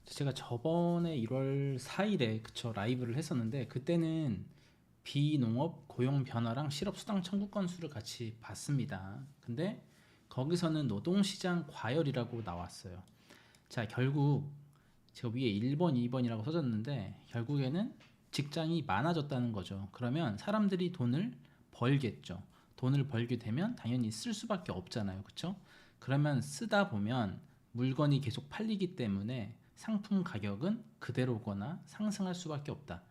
제가 저번에 1월 4일에 그쵸 라이브를 했었는데, 그때는 비농업 고용 변화랑 실업수당 청구 건수를 같이 봤습니다. 근데 거기서는 노동시장 과열이라고 나왔어요. 자, 결국 저 위에 1번 2번이라고 써졌는데, 결국에는 직장이 많아졌다는 거죠. 그러면 사람들이 돈을 벌겠죠. 돈을 벌게 되면 당연히 쓸 수밖에 없잖아요, 그쵸? 그러면 쓰다 보면 물건이 계속 팔리기 때문에 상품 가격은 그대로거나 상승할 수밖에 없다.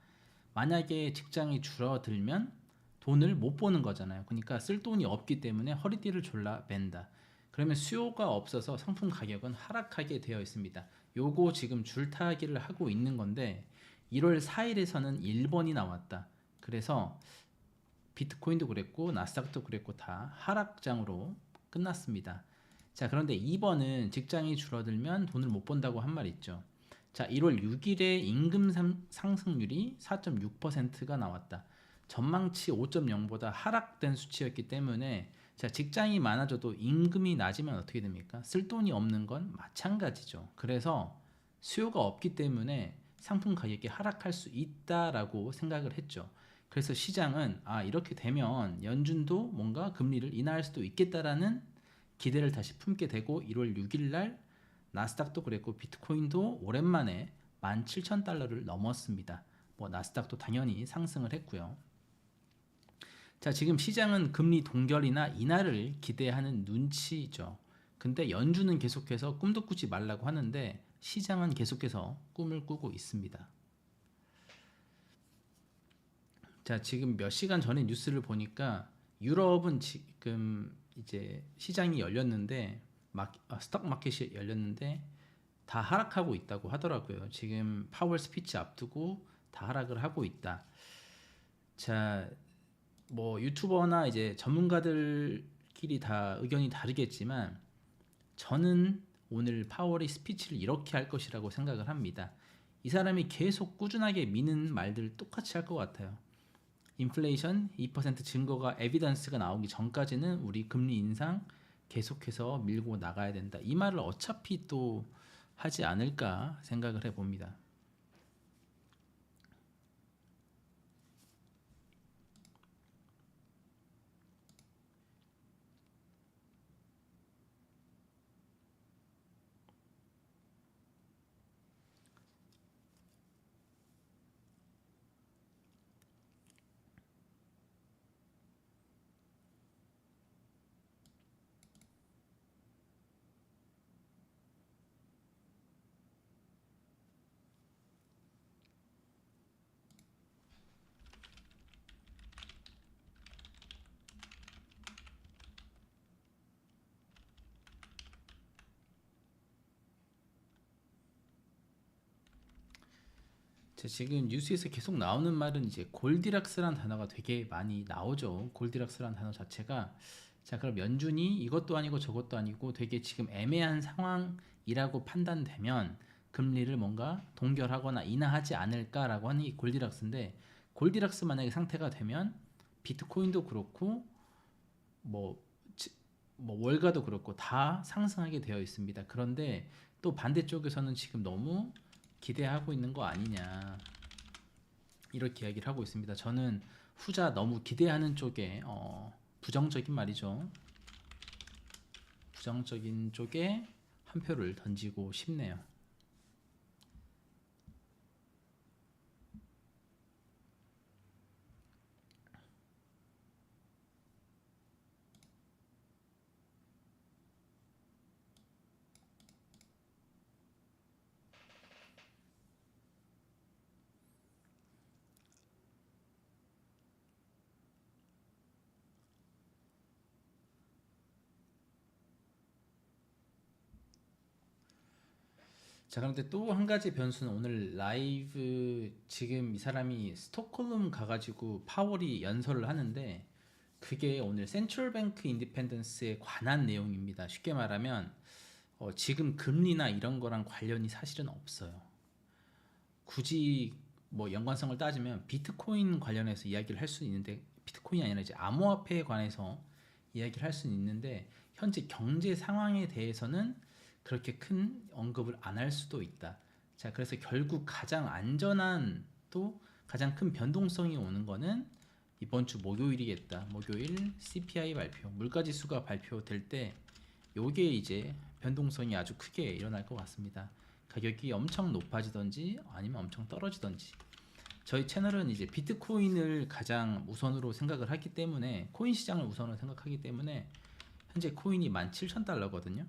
만약에 직장이 줄어들면 돈을 못 버는 거잖아요. 그러니까 쓸 돈이 없기 때문에 허리띠를 졸라 맨다. 그러면 수요가 없어서 상품 가격은 하락하게 되어 있습니다. 요거 지금 줄타기를 하고 있는 건데, 1월 4일에서는 1번이 나왔다. 그래서 비트코인도 그랬고 나스닥도 그랬고 다 하락장으로 끝났습니다. 자, 그런데 2번은 직장이 줄어들면 돈을 못 번다고 한 말 있죠. 자, 1월 6일에 임금 상승률이 4.6%가 나왔다. 전망치 5.0보다 하락된 수치였기 때문에, 자, 직장이 많아져도 임금이 낮으면 어떻게 됩니까? 쓸 돈이 없는 건 마찬가지죠. 그래서 수요가 없기 때문에 상품 가격이 하락할 수 있다라고 생각을 했죠. 그래서 시장은 이렇게 되면 연준도 뭔가 금리를 인하할 수도 있겠다라는 기대를 다시 품게 되고, 1월 6일 날 나스닥도 그랬고 비트코인도 오랜만에 17,000달러를 넘었습니다. 뭐 나스닥도 당연히 상승을 했고요. 자, 지금 시장은 금리 동결이나 인하를 기대하는 눈치죠. 근데 연준은 계속해서 꿈도 꾸지 말라고 하는데, 시장은 계속해서 꿈을 꾸고 있습니다. 자, 지금 몇 시간 전에 뉴스를 보니까 유럽은 지금 이제 시장이 열렸는데, 스톡 마켓이 열렸는데 다 하락하고 있다고 하더라고요. 지금 파월 스피치 앞두고 다 하락을 하고 있다. 자, 뭐 유튜버나 이제 전문가들끼리 다 의견이 다르겠지만, 저는 오늘 파월이 스피치를 이렇게 할 것이라고 생각을 합니다. 이 사람이 계속 꾸준하게 미는 말들 똑같이 할 것 같아요. 인플레이션 2% 증거가 에비던스가 나오기 전까지는 우리 금리 인상 계속해서 밀고 나가야 된다. 이 말을 어차피 또 하지 않을까 생각을 해봅니다. 지금 뉴스에서 계속 나오는 말은 이제 골디락스라는 단어가 되게 많이 나오죠. 골디락스라는 단어 자체가, 자, 그럼 연준이 이것도 아니고 저것도 아니고 되게 지금 애매한 상황이라고 판단되면 금리를 뭔가 동결하거나 인하하지 않을까라고 하는 이 골디락스인데, 골디락스 만약에 상태가 되면 비트코인도 그렇고 뭐, 뭐 월가도 그렇고 다 상승하게 되어 있습니다. 그런데 또 반대쪽에서는 지금 너무 기대하고 있는 거 아니냐, 이렇게 이야기를 하고 있습니다. 저는 후자 너무 기대하는 쪽에 부정적인 말이죠. 부정적인 쪽에 한 표를 던지고 싶네요. 자, 그런데 또 한 가지 변수는 오늘 라이브, 지금 이 사람이 스톡홀름 가가지고 파월이 연설을 하는데 그게 오늘 센트럴뱅크 인디펜던스에 관한 내용입니다. 쉽게 말하면 지금 금리나 이런 거랑 관련이 사실은 없어요. 굳이 뭐 연관성을 따지면 비트코인 관련해서 이야기를 할 수 있는데, 비트코인이 아니라 이제 암호화폐에 관해서 이야기를 할 수는 있는데 현재 경제 상황에 대해서는 그렇게 큰 언급을 안 할 수도 있다. 자, 그래서 결국 가장 안전한, 또 가장 큰 변동성이 오는 거는 이번 주 목요일이겠다. 목요일 CPI 발표, 물가지수가 발표될 때 요게 이제 변동성이 아주 크게 일어날 것 같습니다. 가격이 엄청 높아지던지 아니면 엄청 떨어지던지. 저희 채널은 이제 비트코인을 가장 우선으로 생각을 하기 때문에, 코인 시장을 우선으로 생각하기 때문에 현재 코인이 17,000달러거든요.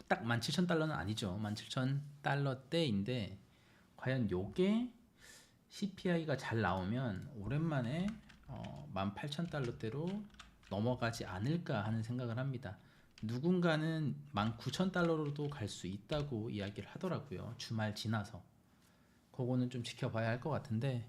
딱 17,000달러는 아니죠. 17,000달러대인데 과연 요게 CPI가 잘 나오면 오랜만에 18,000달러대로 넘어가지 않을까 하는 생각을 합니다. 누군가는 19,000달러로도 갈 수 있다고 이야기를 하더라고요. 주말 지나서. 그거는 좀 지켜봐야 할 것 같은데,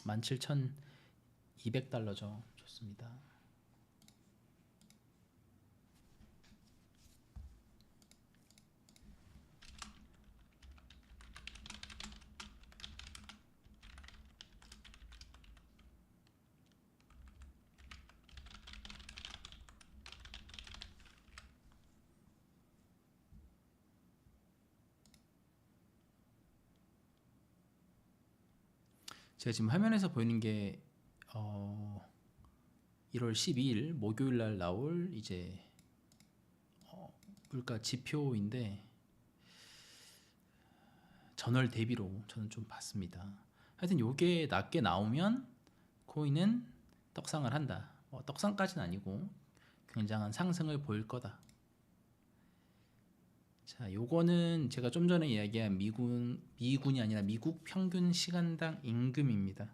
17,200달러죠. 좋습니다. 제가 지금 화면에서 보이는 게 1월 12일 목요일 날 나올 이제 물가 지표인데, 전월 대비로 저는 좀 봤습니다. 하여튼 요게 낮게 나오면 코인은 떡상을 한다. 떡상까지는 아니고 굉장한 상승을 보일 거다. 자, 요거는 제가 좀 전에 이야기한 미군이 아니라 미국 평균 시간당 임금입니다.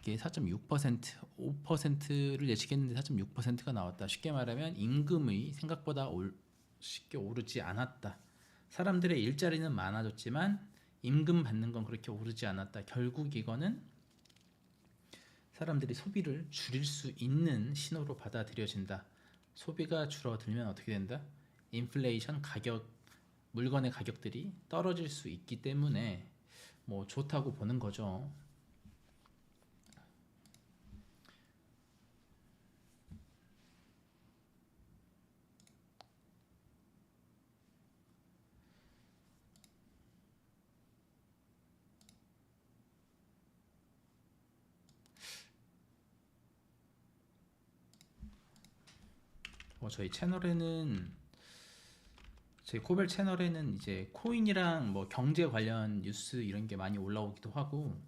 이게 4.6%, 5%를 예측했는데 4.6%가 나왔다. 쉽게 말하면 임금이 생각보다 쉽게 오르지 않았다. 사람들의 일자리는 많아졌지만 임금 받는 건 그렇게 오르지 않았다. 결국 이거는 사람들이 소비를 줄일 수 있는 신호로 받아들여진다. 소비가 줄어들면 어떻게 된다? 인플레이션, 가격, 물건의 가격들이 떨어질 수 있기 때문에 뭐 좋다고 보는 거죠. 저희 코벨 채널에는 이제 코인이랑 뭐 경제 관련 뉴스 이런 게 많이 올라오기도 하고,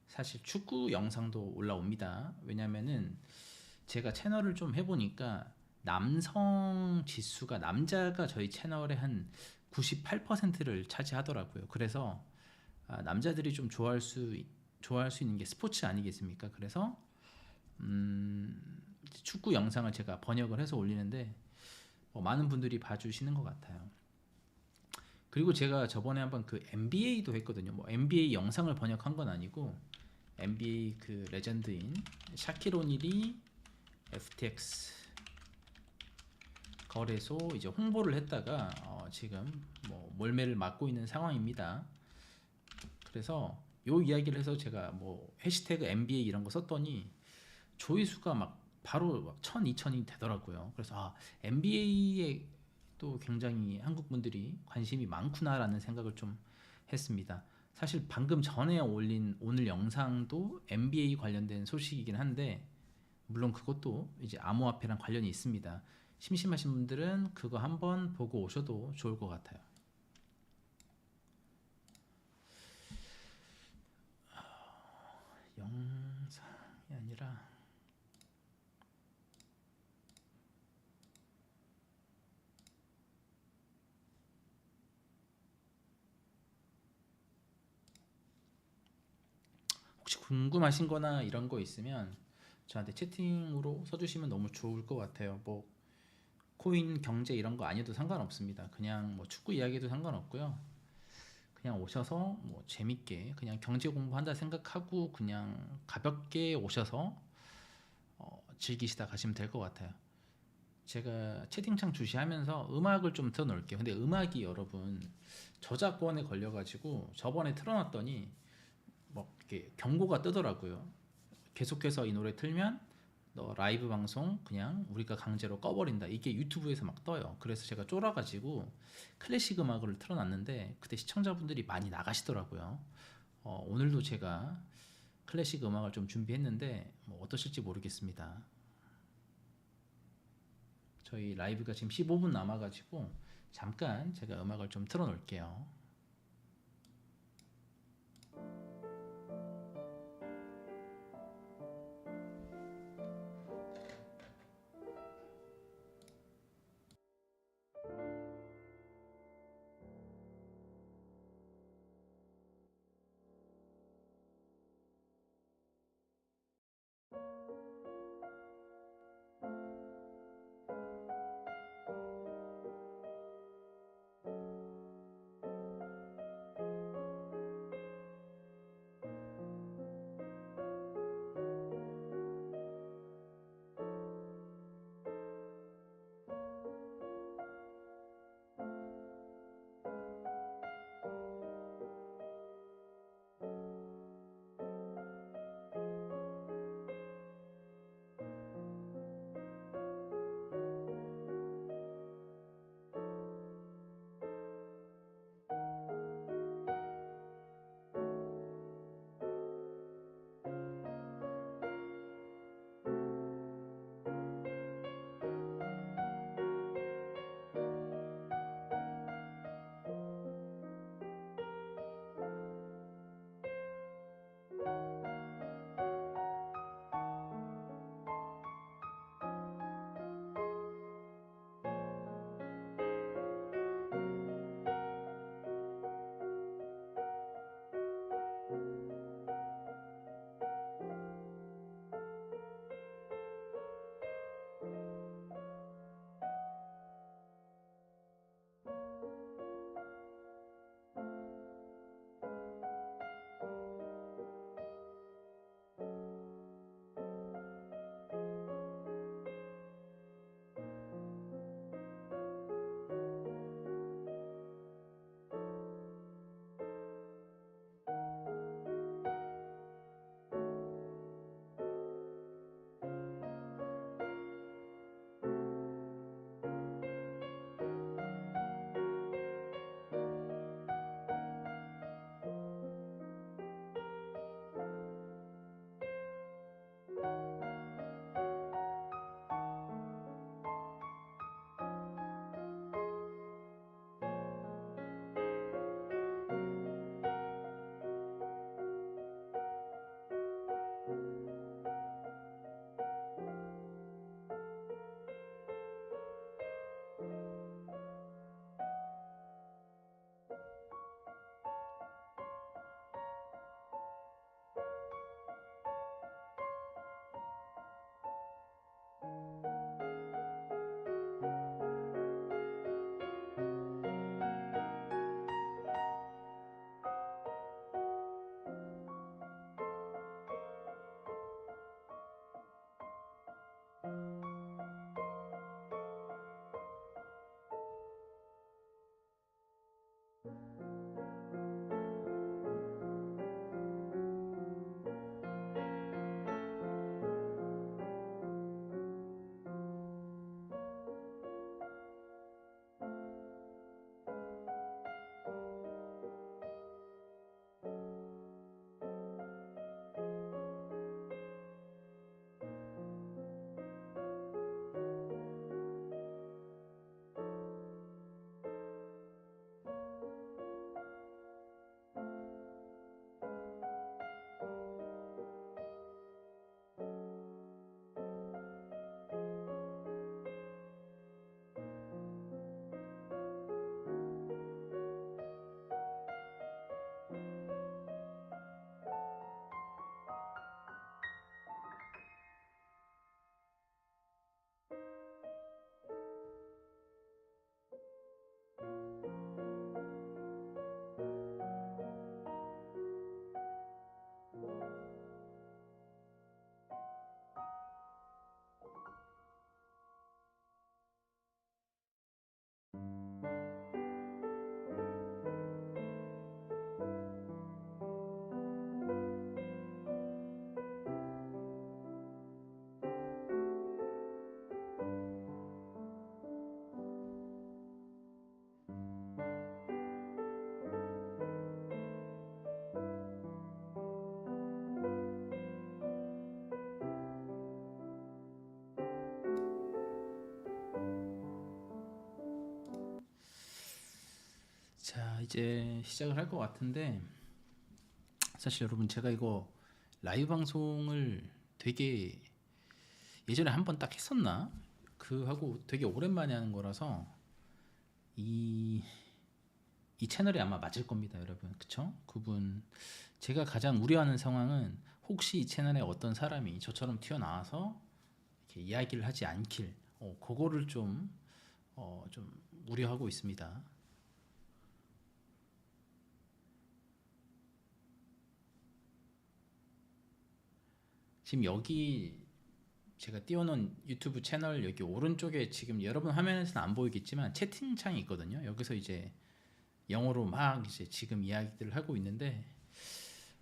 사실 축구 영상도 올라옵니다. 왜냐면은 제가 채널을 좀 해보니까 남성 지수가, 남자가 저희 채널에 한 98%를 차지하더라고요. 그래서 남자들이 좀 좋아할 수 있는 게 스포츠 아니겠습니까? 그래서 축구 영상을 제가 번역을 해서 올리는데 많은 분들이 봐주시는 것 같아요. 그리고 제가 저번에 한번 그 NBA도 했거든요. 뭐 NBA 영상을 번역한 건 아니고 NBA 그 레전드인 샤킬 오닐이 FTX 거래소 이제 홍보를 했다가 지금 뭐 몰매를 맞고 있는 상황입니다. 그래서 요 이야기를 해서 제가 뭐 해시태그 NBA 이런 거 썼더니 조회수가 막 바로 막 1000, 2000이 되더라고요. 그래서 NBA에 또 굉장히 한국 분들이 관심이 많구나라는 생각을 좀 했습니다. 사실 방금 전에 올린 오늘 영상도 NBA 관련된 소식이긴 한데 물론 그것도 이제 암호화폐랑 관련이 있습니다. 심심하신 분들은 그거 한번 보고 오셔도 좋을 것 같아요. 영상이 아니라 혹시 궁금하신 거나 이런 거 있으면 저한테 채팅으로 써주시면 너무 좋을 것 같아요. 뭐 코인 경제 이런 거 아니어도 상관없습니다. 그냥 뭐 축구 이야기도 상관없고요. 그냥 오셔서 뭐 재밌게 그냥 경제 공부한다 생각하고 그냥 가볍게 오셔서 즐기시다 가시면 될 것 같아요. 제가 채팅창 주시하면서 음악을 좀 틀어놓을게요. 근데 음악이 여러분 저작권에 걸려가지고 저번에 틀어놨더니 뭐 이렇게 경고가 뜨더라고요. 계속해서 이 노래 틀면 너 라이브 방송 그냥 우리가 강제로 꺼버린다. 이게 유튜브에서 막 떠요. 그래서 제가 쫄아가지고 클래식 음악을 틀어놨는데 그때 시청자분들이 많이 나가시더라고요. 오늘도 제가 클래식 음악을 좀 준비했는데 뭐 어떠실지 모르겠습니다. 저희 라이브가 지금 15분 남아가지고 잠깐 제가 음악을 좀 틀어놓을게요. 이제 시작을 할 것 같은데, 사실 여러분 제가 이거 라이브 방송을 되게 예전에 한번 딱 했었나? 그 하고 되게 오랜만에 하는 거라서 이, 이 채널이 아마 맞을 겁니다, 여러분. 그쵸? 그분 제가 가장 우려하는 상황은 혹시 이 채널에 어떤 사람이 저처럼 튀어나와서 이렇게 이야기를 하지 않길, 그거를 좀 우려하고 있습니다. 지금 여기 제가 띄워놓은 유튜브 채널 여기 오른쪽에 지금 여러분 화면에서는 안 보이겠지만 채팅창이 있거든요. 여기서 이제 영어로 막 이제 지금 이야기들을 하고 있는데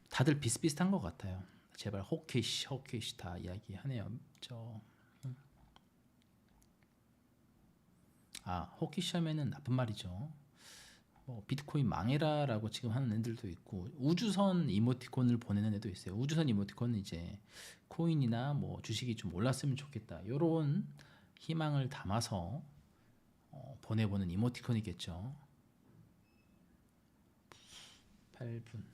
다들 비슷비슷한 것 같아요. 제발 호케이시 호케이시 다 이야기하네요. 호케이시 하면은 나쁜 말이죠. 비트코인 망해라라고 지금 하는 애들도 있고, 우주선 이모티콘을 보내는 애도 있어요. 우주선 이모티콘은 이제 코인이나 뭐 주식이 좀 올랐으면 좋겠다, 요런 희망을 담아서 보내보는 이모티콘이겠죠. 8분.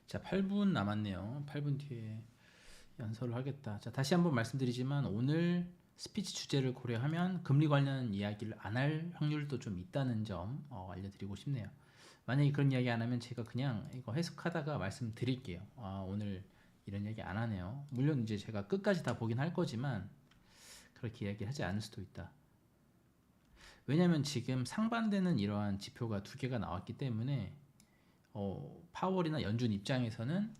자, 8분 남았네요. 8분 뒤에 연설을 하겠다. 자, 다시 한번 말씀드리지만 오늘 스피치 주제를 고려하면 금리 관련 이야기를 안 할 확률도 좀 있다는 점 알려드리고 싶네요. 만약에 그런 이야기 안 하면 제가 그냥 이거 해석하다가 말씀드릴게요. 오늘 이런 이야기 안 하네요. 물론 이제 제가 끝까지 다 보긴 할 거지만 그렇게 이야기하지 않을 수도 있다. 왜냐면 지금 상반되는 이러한 지표가 두 개가 나왔기 때문에 파월이나 연준 입장에서는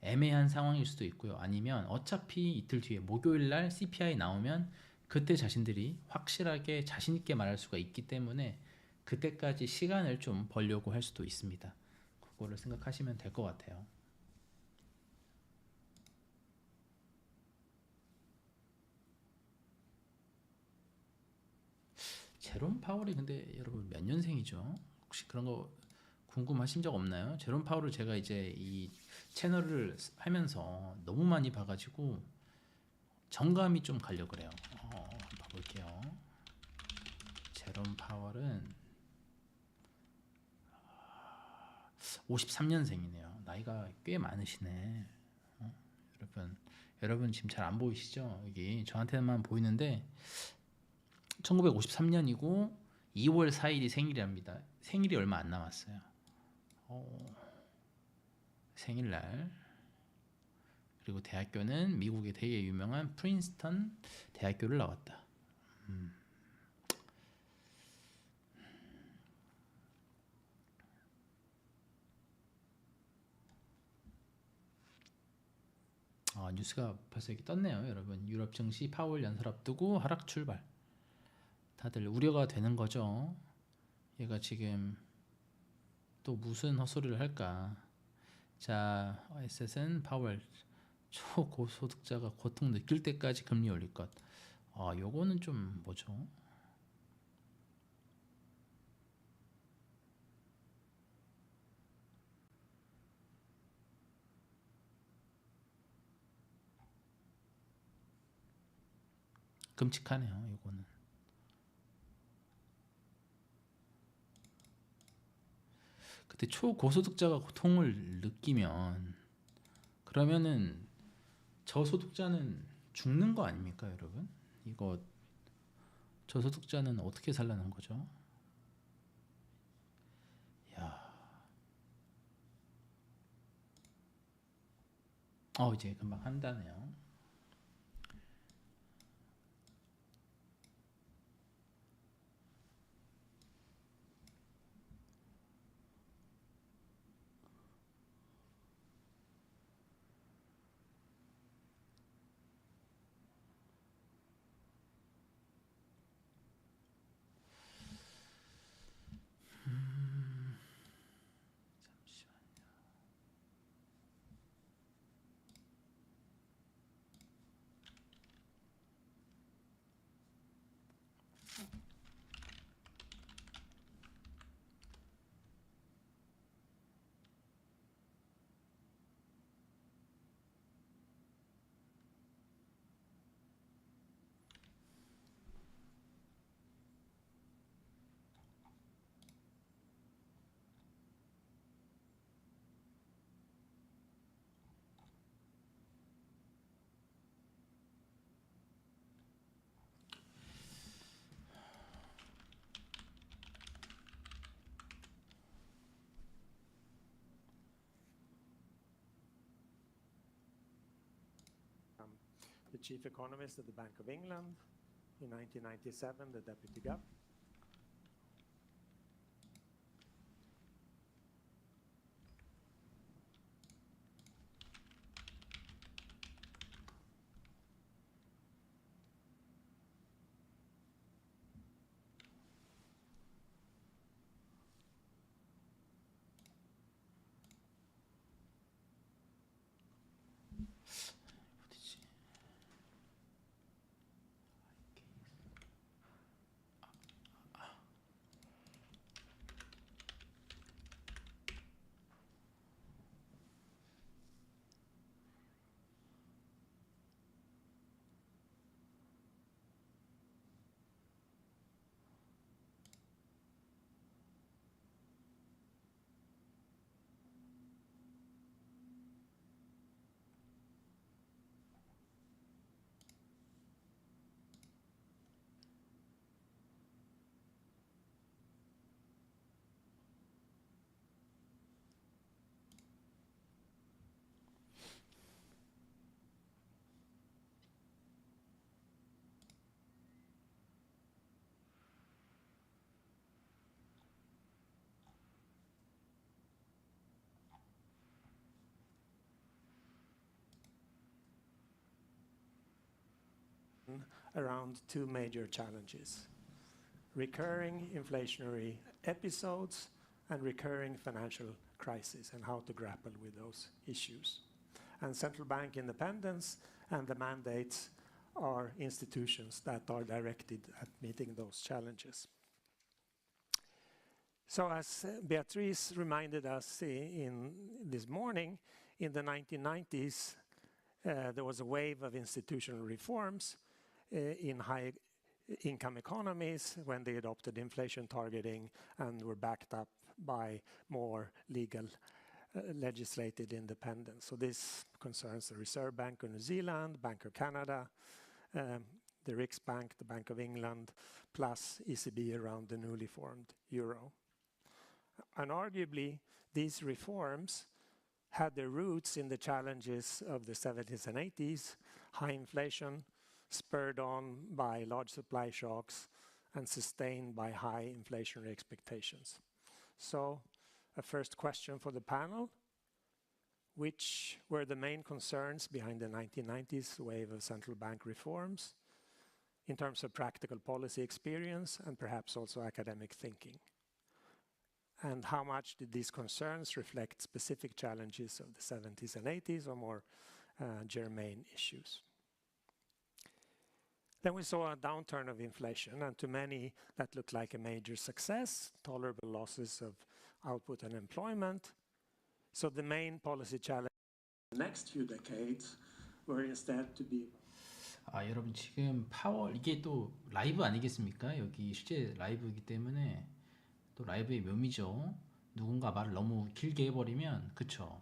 애매한 상황일 수도 있고요. 아니면 어차피 이틀 뒤에 목요일 날 CPI 나오면 그때 자신들이 확실하게 자신 있게 말할 수가 있기 때문에 그때까지 시간을 좀 벌려고 할 수도 있습니다. 그거를 생각하시면 될 것 같아요. 제롬 파월이 근데 여러분 몇 년생이죠? 혹시 그런 거 궁금하신 적 없나요? 제롬 파월을 제가 이제 이 채널을 하면서 너무 많이 봐가지고 정감이 좀 가려 그래요. 한번 봐볼게요. 제롬 파월은 53년생이네요. 나이가 꽤 많으시네. 여러분 지금 잘 안 보이시죠? 여기 저한테만 보이는데 1953년이고 2월 4일이 생일이랍니다. 생일이 얼마 안 남았어요. 생일날. 그리고 대학교는 미국의 되게 유명한 프린스턴 대학교를 나왔다. 뉴스가 벌써 이렇게 떴네요, 여러분. 유럽 증시 파월 연설 앞두고 하락 출발. 다들 우려가 되는 거죠. 얘가 지금 또 무슨 헛소리를 할까? 자, 에셋은 파월 초고소득자가 고통 느낄 때까지 금리 올릴 것. 요거는 좀 뭐죠? 끔찍하네요, 요거는. 그때 초고소득자가 고통을 느끼면 그러면은 저소득자는 죽는 거 아닙니까, 여러분? 이거 저소득자는 어떻게 살라는 거죠? 이제 금방 한다네요. The chief economist at the Bank of England. In 1997, the deputy governor. 어디지? Around two major challenges: recurring inflationary episodes and recurring financial crisis, and how to grapple with those issues. And central bank independence and the mandates are institutions that are directed at meeting those challenges. So as Beatrice reminded us in this morning, in the 1990s, there was a wave of institutional reforms in high income economies when they adopted inflation targeting and were backed up by more legal legislated independence. So this concerns the Reserve Bank of New Zealand, Bank of Canada, the Riksbank, the Bank of England, plus ECB around the newly formed euro. And arguably, these reforms had their roots in the challenges of the 70s and 80s, high inflation, spurred on by large supply shocks and sustained by high inflationary expectations. So, a first question for the panel: which were the main concerns behind the 1990s wave of central bank reforms in terms of practical policy experience and perhaps also academic thinking? And how much did these concerns reflect specific challenges of the 70s and 80s or more germane issues? Then we saw a downturn of inflation, and to many that looked like a major success, tolerable losses of output and employment. So the main policy challenge in the next few decades were instead to be. 여러분 지금 이게 또 라이브 아니겠습니까? 여기 실제 라이브이기 때문에 또 라이브의 묘미죠. 누군가 말을 너무 길게 해버리면 그쵸,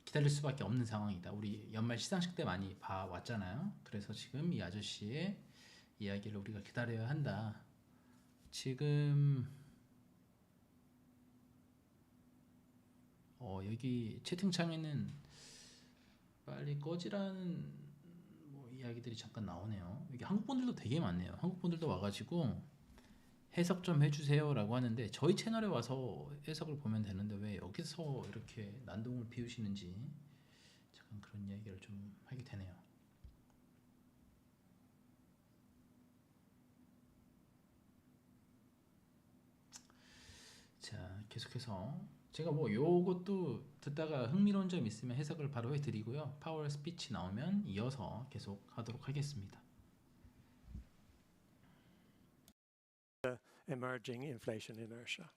기다릴 수밖에 없는 상황이다. 우리 연말 시상식 때 많이 봐왔잖아요. 그래서 지금 이 아저씨의 이야기를 우리가 기다려야 한다. 지금 여기 채팅창에는 빨리 꺼지라는 뭐 이야기들이 잠깐 나오네요. 이게 한국 분들도 되게 많네요. 한국 분들도 와가지고 해석 좀 해주세요라고 하는데 저희 채널에 와서 해석을 보면 되는데 왜 여기서 이렇게 난동을 피우시는지 잠깐 그런 이야기를 좀 하게 되네요. 자, 계속해서 제가 뭐 요것도 듣다가 흥미로운 점 있으면 해석을 바로 해드리고요. 파월 스피치 나오면 이어서 계속 하도록 하겠습니다. Emerging inflation inertia.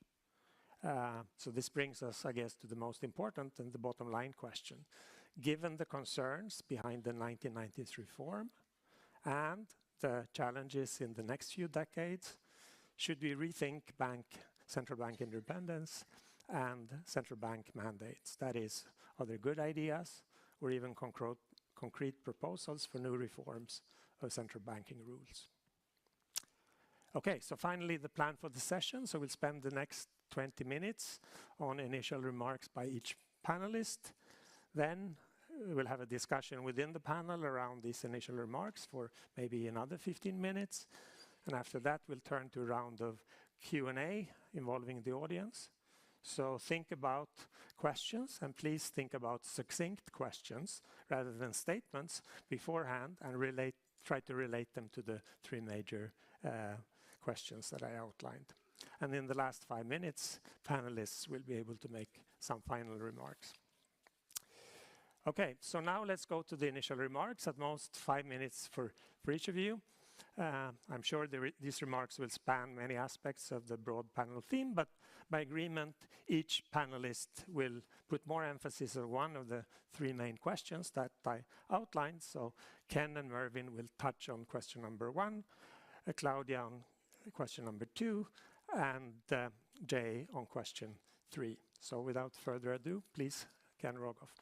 So this brings us, I guess, to the most important and the bottom line question. Given the concerns behind the 1990s reform and the challenges in the next few decades, should we rethink central bank independence and central bank mandates? That is, are there good ideas or even concrete proposals for new reforms of central banking rules? Okay, so finally the plan for the session. So we'll spend the next 20 minutes on initial remarks by each panelist. Then we'll have a discussion within the panel around these initial remarks for maybe another 15 minutes. And after that, we'll turn to a round of Q&A involving the audience. So think about questions, and please think about succinct questions rather than statements beforehand, and try to relate them to the three major questions that I outlined. And in the last 5 minutes, panelists will be able to make some final remarks. Okay, so now let's go to the initial remarks, at most 5 minutes for each of you. I'm sure these remarks will span many aspects of the broad panel theme, but by agreement, each panelist will put more emphasis on one of the three main questions that I outlined. So Ken and Mervyn will touch on question number 1, Claudia on question number 2, and Jay on question 3. So without further ado, please, Ken Rogoff.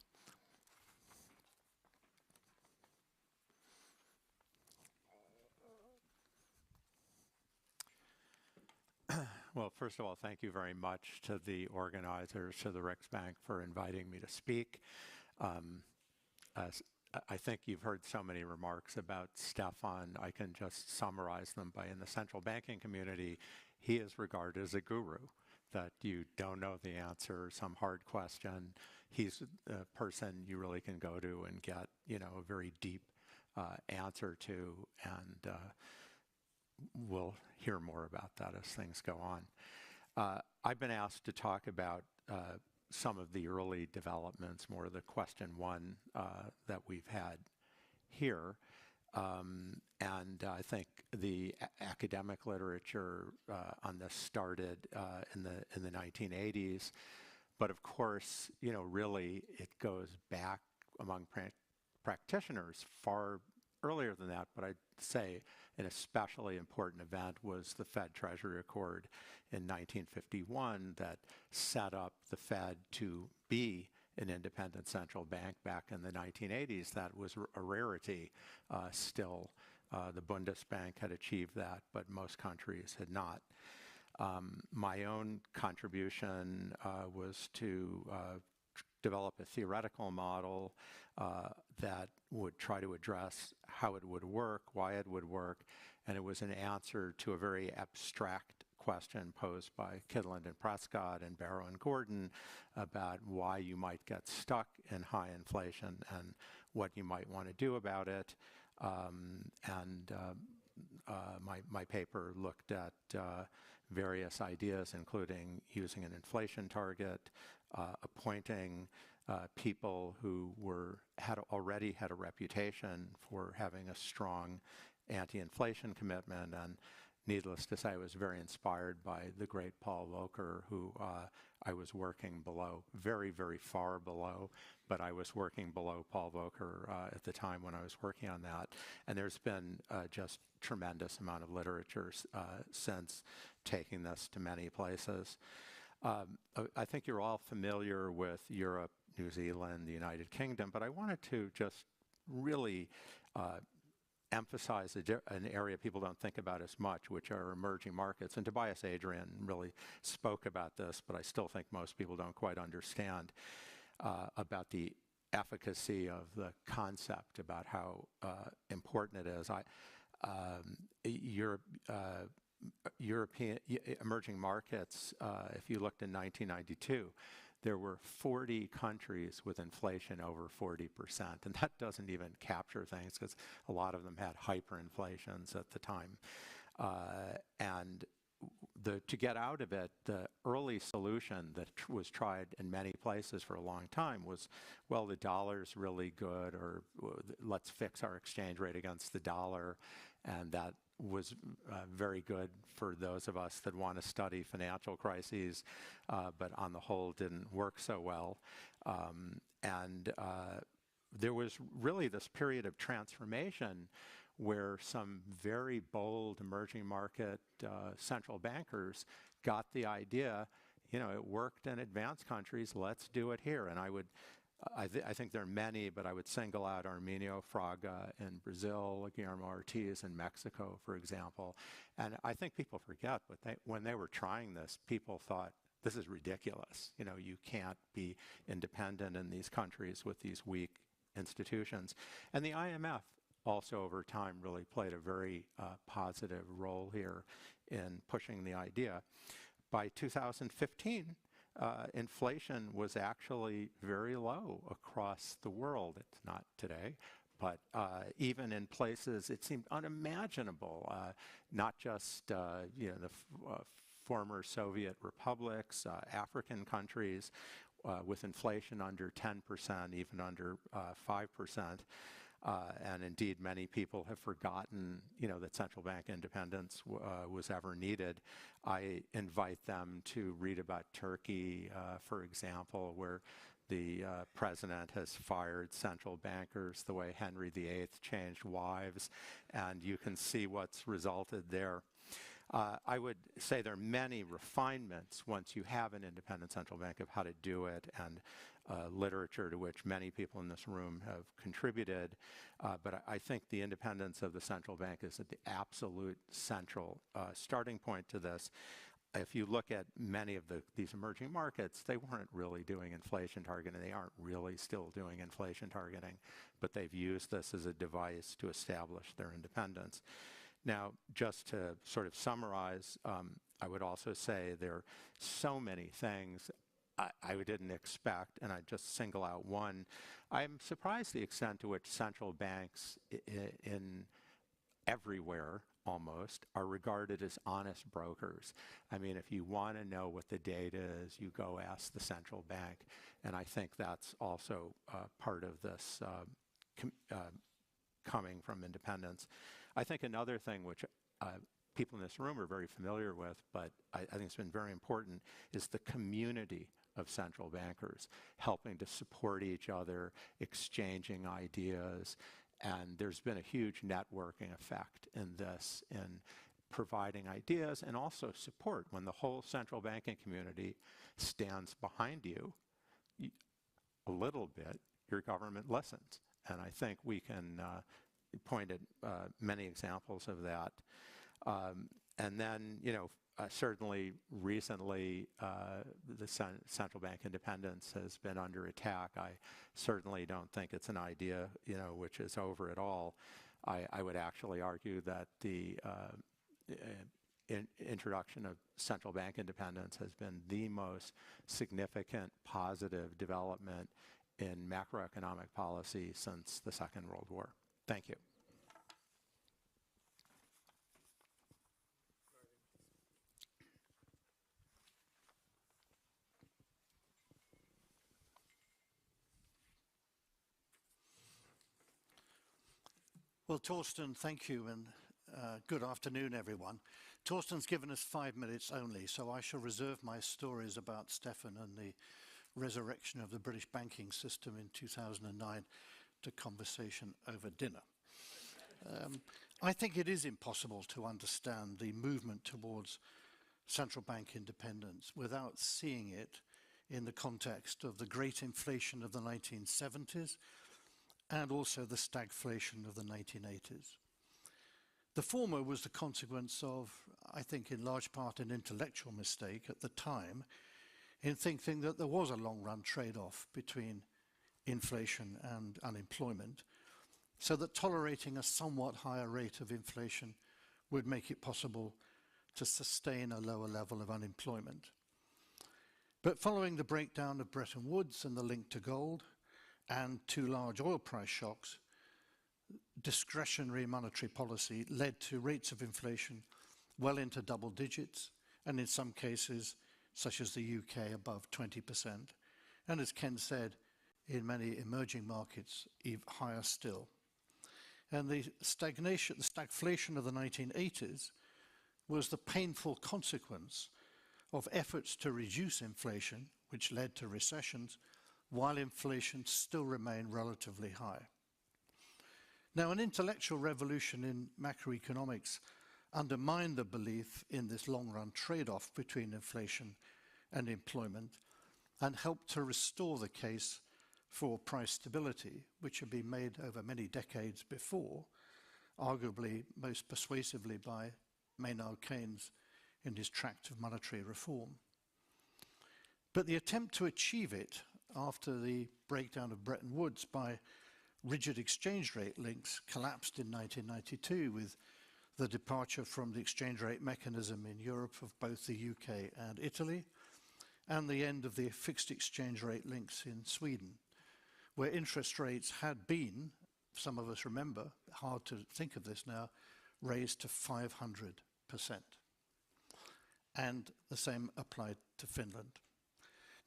Well, first of all, thank you very much to the organizers, to the Riksbank, for inviting me to speak. I think you've heard so many remarks about Stefan. I can just summarize them by, in the central banking community, he is regarded as a guru, that you don't know the answer, some hard question. He's a person you really can go to and get, a very deep answer to, and we'll hear more about that as things go on. I've been asked to talk about some of the early developments, more the question 1 that we've had here. And I think the academic literature on this started in the 1980s. But of course, really it goes back among practitioners far earlier than that. But I'd say an especially important event was the Fed Treasury Accord in 1951 that set up the Fed to be an independent central bank back in the 1980s. That was a rarity still. The Bundesbank had achieved that, but most countries had not. My own contribution was to develop a theoretical model that would try to address how it would work, why it would work, and it was an answer to a very abstract question posed by Kydland and Prescott and Barrow and Gordon about why you might get stuck in high inflation and what you might want to do about it. My paper looked at various ideas, including using an inflation target, appointing people who already had a reputation for having a strong anti-inflation commitment. And needless to say, I was very inspired by the great Paul Volcker, who I was working below, very, very far below, but I was working below Paul Volcker at the time when I was working on that. And there's been just tremendous amount of literature since, taking this to many places. I think you're all familiar with Europe, New Zealand, the United Kingdom, but I wanted to just really emphasize an area people don't think about as much, which are emerging markets. And Tobias Adrian really spoke about this, but I still think most people don't quite understand about the efficacy of the concept about how important it is. European emerging markets, if you looked in 1992, there were 40 countries with inflation over 40%, and that doesn't even capture things because a lot of them had hyperinflations at the time. And to get out of it, the early solution that was tried in many places for a long time was, well, the dollar's really good, or let's fix our exchange rate against the dollar, and that was very good for those of us that want to study financial crises, but on the whole didn't work so well. There was really this period of transformation where some very bold emerging market central bankers got the idea, it worked in advanced countries, let's do it here. And I think there are many, but I would single out Arminio Fraga in Brazil, Guillermo Ortiz in Mexico, for example. And I think people forget, but when they were trying this, people thought, this is ridiculous. You can't be independent in these countries with these weak institutions. And the IMF also over time really played a very positive role here in pushing the idea. By 2015, inflation was actually very low across the world. It's not today, but even in places it seemed unimaginable, not just the former Soviet republics, African countries with inflation under 10%, even under 5%. And indeed, many people have forgotten, that central bank independence was ever needed. I invite them to read about Turkey, for example, where the president has fired central bankers the way Henry VIII changed wives, and you can see what's resulted there. I would say there are many refinements once you have an independent central bank of how to do it, and literature to which many people in this room have contributed. But I think the independence of the central bank is at the absolute central starting point to this. If you look at many of these emerging markets, they weren't really doing inflation targeting. They aren't really still doing inflation targeting, but they've used this as a device to establish their independence. Now, just to sort of summarize, I would also say there are so many things I didn't expect, and I just single out one. I'm surprised the extent to which central banks in everywhere almost are regarded as honest brokers. I mean, if you want to know what the data is, you go ask the central bank, and I think that's also part of this coming from independence. I think another thing which people in this room are very familiar with, but I think it's been very important, is the community of central bankers helping to support each other, exchanging ideas, and there's been a huge networking effect in this, in providing ideas and also support. When the whole central banking community stands behind you, a little bit, your government listens. And I think we can point at many examples of that. And then, certainly recently, the central bank independence has been under attack. I certainly don't think it's an idea, which is over at all. I would actually argue that the introduction of central bank independence has been the most significant positive development in macroeconomic policy since the Second World War. Thank you. Well, Torsten, thank you, and good afternoon, everyone. Torsten's given us 5 minutes only, so I shall reserve my stories about Stefan and the resurrection of the British banking system in 2009 to conversation over dinner. I think it is impossible to understand the movement towards central bank independence without seeing it in the context of the great inflation of the 1970s and also the stagflation of the 1980s. The former was the consequence of, I think in large part, an intellectual mistake at the time in thinking that there was a long-run trade-off between inflation and unemployment, so that tolerating a somewhat higher rate of inflation would make it possible to sustain a lower level of unemployment. But following the breakdown of Bretton Woods and the link to gold and two large oil price shocks, discretionary monetary policy led to rates of inflation well into double digits, and in some cases, such as the UK, above 20%. And as Ken said, in many emerging markets, even higher still. And the stagflation of the 1980s was the painful consequence of efforts to reduce inflation, which led to recessions, while inflation still remained relatively high. Now, an intellectual revolution in macroeconomics undermined the belief in this long-run trade-off between inflation and employment and helped to restore the case for price stability, which had been made over many decades before, arguably most persuasively by Maynard Keynes in his tract of monetary reform. But the attempt to achieve it after the breakdown of Bretton Woods by rigid exchange rate links collapsed in 1992 with the departure from the exchange rate mechanism in Europe of both the UK and Italy, and the end of the fixed exchange rate links in Sweden, where interest rates had been, some of us remember, hard to think of this now, raised to 500%. And the same applied to Finland.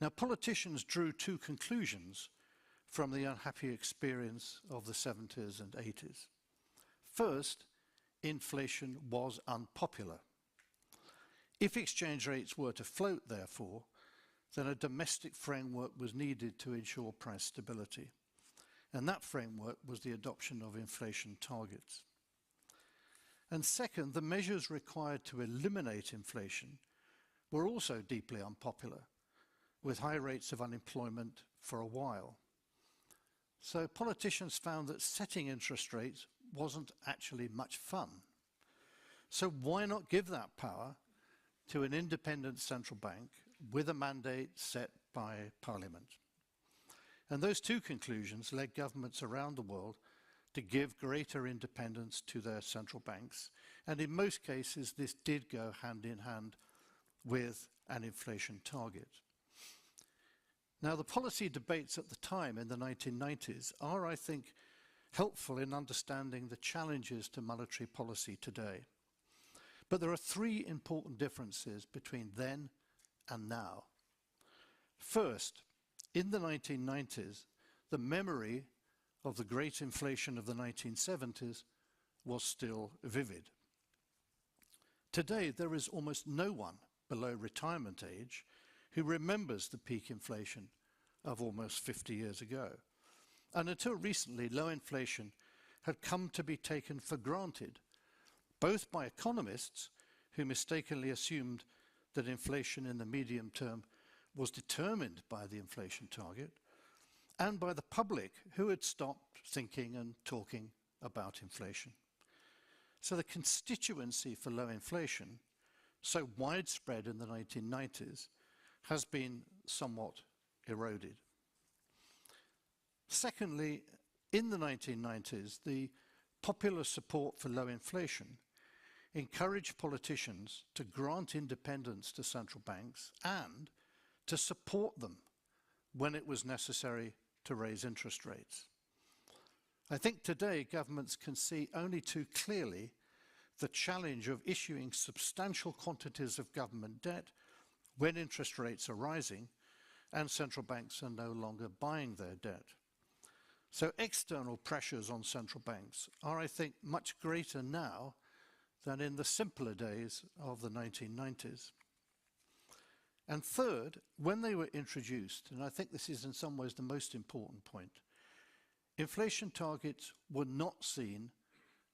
Now, politicians drew two conclusions from the unhappy experience of the 70s and 80s. First, inflation was unpopular. If exchange rates were to float, therefore, then a domestic framework was needed to ensure price stability. And that framework was the adoption of inflation targets. And second, the measures required to eliminate inflation were also deeply unpopular, with high rates of unemployment for a while. So politicians found that setting interest rates wasn't actually much fun. So why not give that power to an independent central bank with a mandate set by Parliament? And those two conclusions led governments around the world to give greater independence to their central banks. And in most cases, this did go hand in hand with an inflation target. Now, the policy debates at the time in the 1990s are, I think, helpful in understanding the challenges to monetary policy today. But there are three important differences between then and now. First, in the 1990s, the memory of the great inflation of the 1970s was still vivid. Today, there is almost no one below retirement age who remembers the peak inflation of almost 50 years ago. And until recently, low inflation had come to be taken for granted, both by economists who mistakenly assumed that inflation in the medium term was determined by the inflation target, and by the public who had stopped thinking and talking about inflation. So the constituency for low inflation, so widespread in the 1990s, has been somewhat eroded. Secondly, in the 1990s, the popular support for low inflation encouraged politicians to grant independence to central banks and to support them when it was necessary to raise interest rates. I think today governments can see only too clearly the challenge of issuing substantial quantities of government debt when interest rates are rising and central banks are no longer buying their debt. So external pressures on central banks are, I think, much greater now than in the simpler days of the 1990s. And third, when they were introduced, and I think this is in some ways the most important point, inflation targets were not seen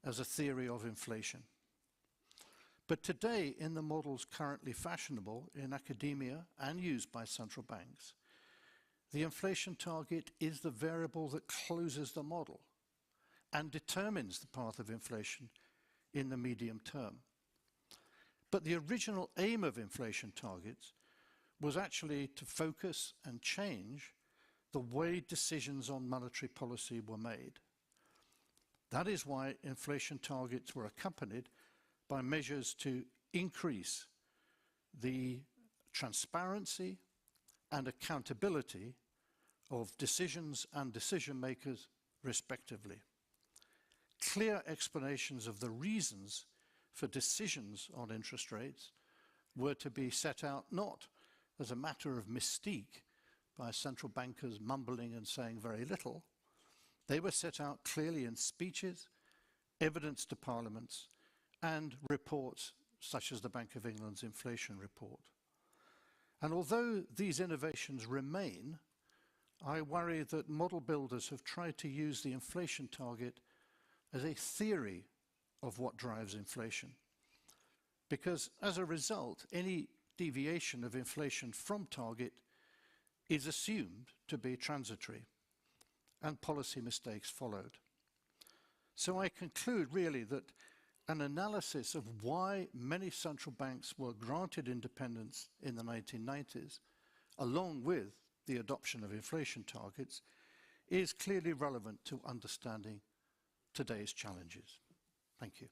as a theory of inflation. But today, in the models currently fashionable in academia and used by central banks, the inflation target is the variable that closes the model and determines the path of inflation in the medium term. But the original aim of inflation targets was actually to focus and change the way decisions on monetary policy were made. That is why inflation targets were accompanied by measures to increase the transparency and accountability of decisions and decision makers respectively. Clear explanations of the reasons for decisions on interest rates were to be set out not as a matter of mystique by central bankers mumbling and saying very little. They were set out clearly in speeches, evidence to parliaments, and reports such as the Bank of England's inflation report. And although these innovations remain, I worry that model builders have tried to use the inflation target as a theory of what drives inflation. Because as a result, any deviation of inflation from target is assumed to be transitory, and policy mistakes followed. So I conclude really that an analysis of why many central banks were granted independence in the 1990s, along with the adoption of inflation targets, is clearly relevant to understanding today's challenges. Thank you.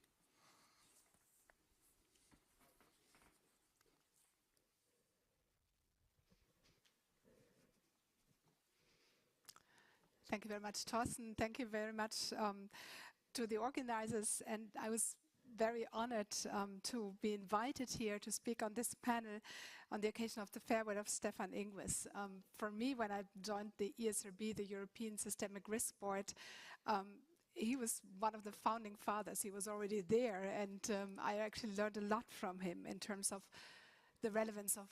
Thank you very much, Thorsten. Thank you very much to the organizers. And I was very honored to be invited here to speak on this panel on the occasion of the farewell of Stefan Ingves. For me, when I joined the ESRB, the European Systemic Risk Board, he was one of the founding fathers. He was already there, and I actually learned a lot from him in terms of the relevance of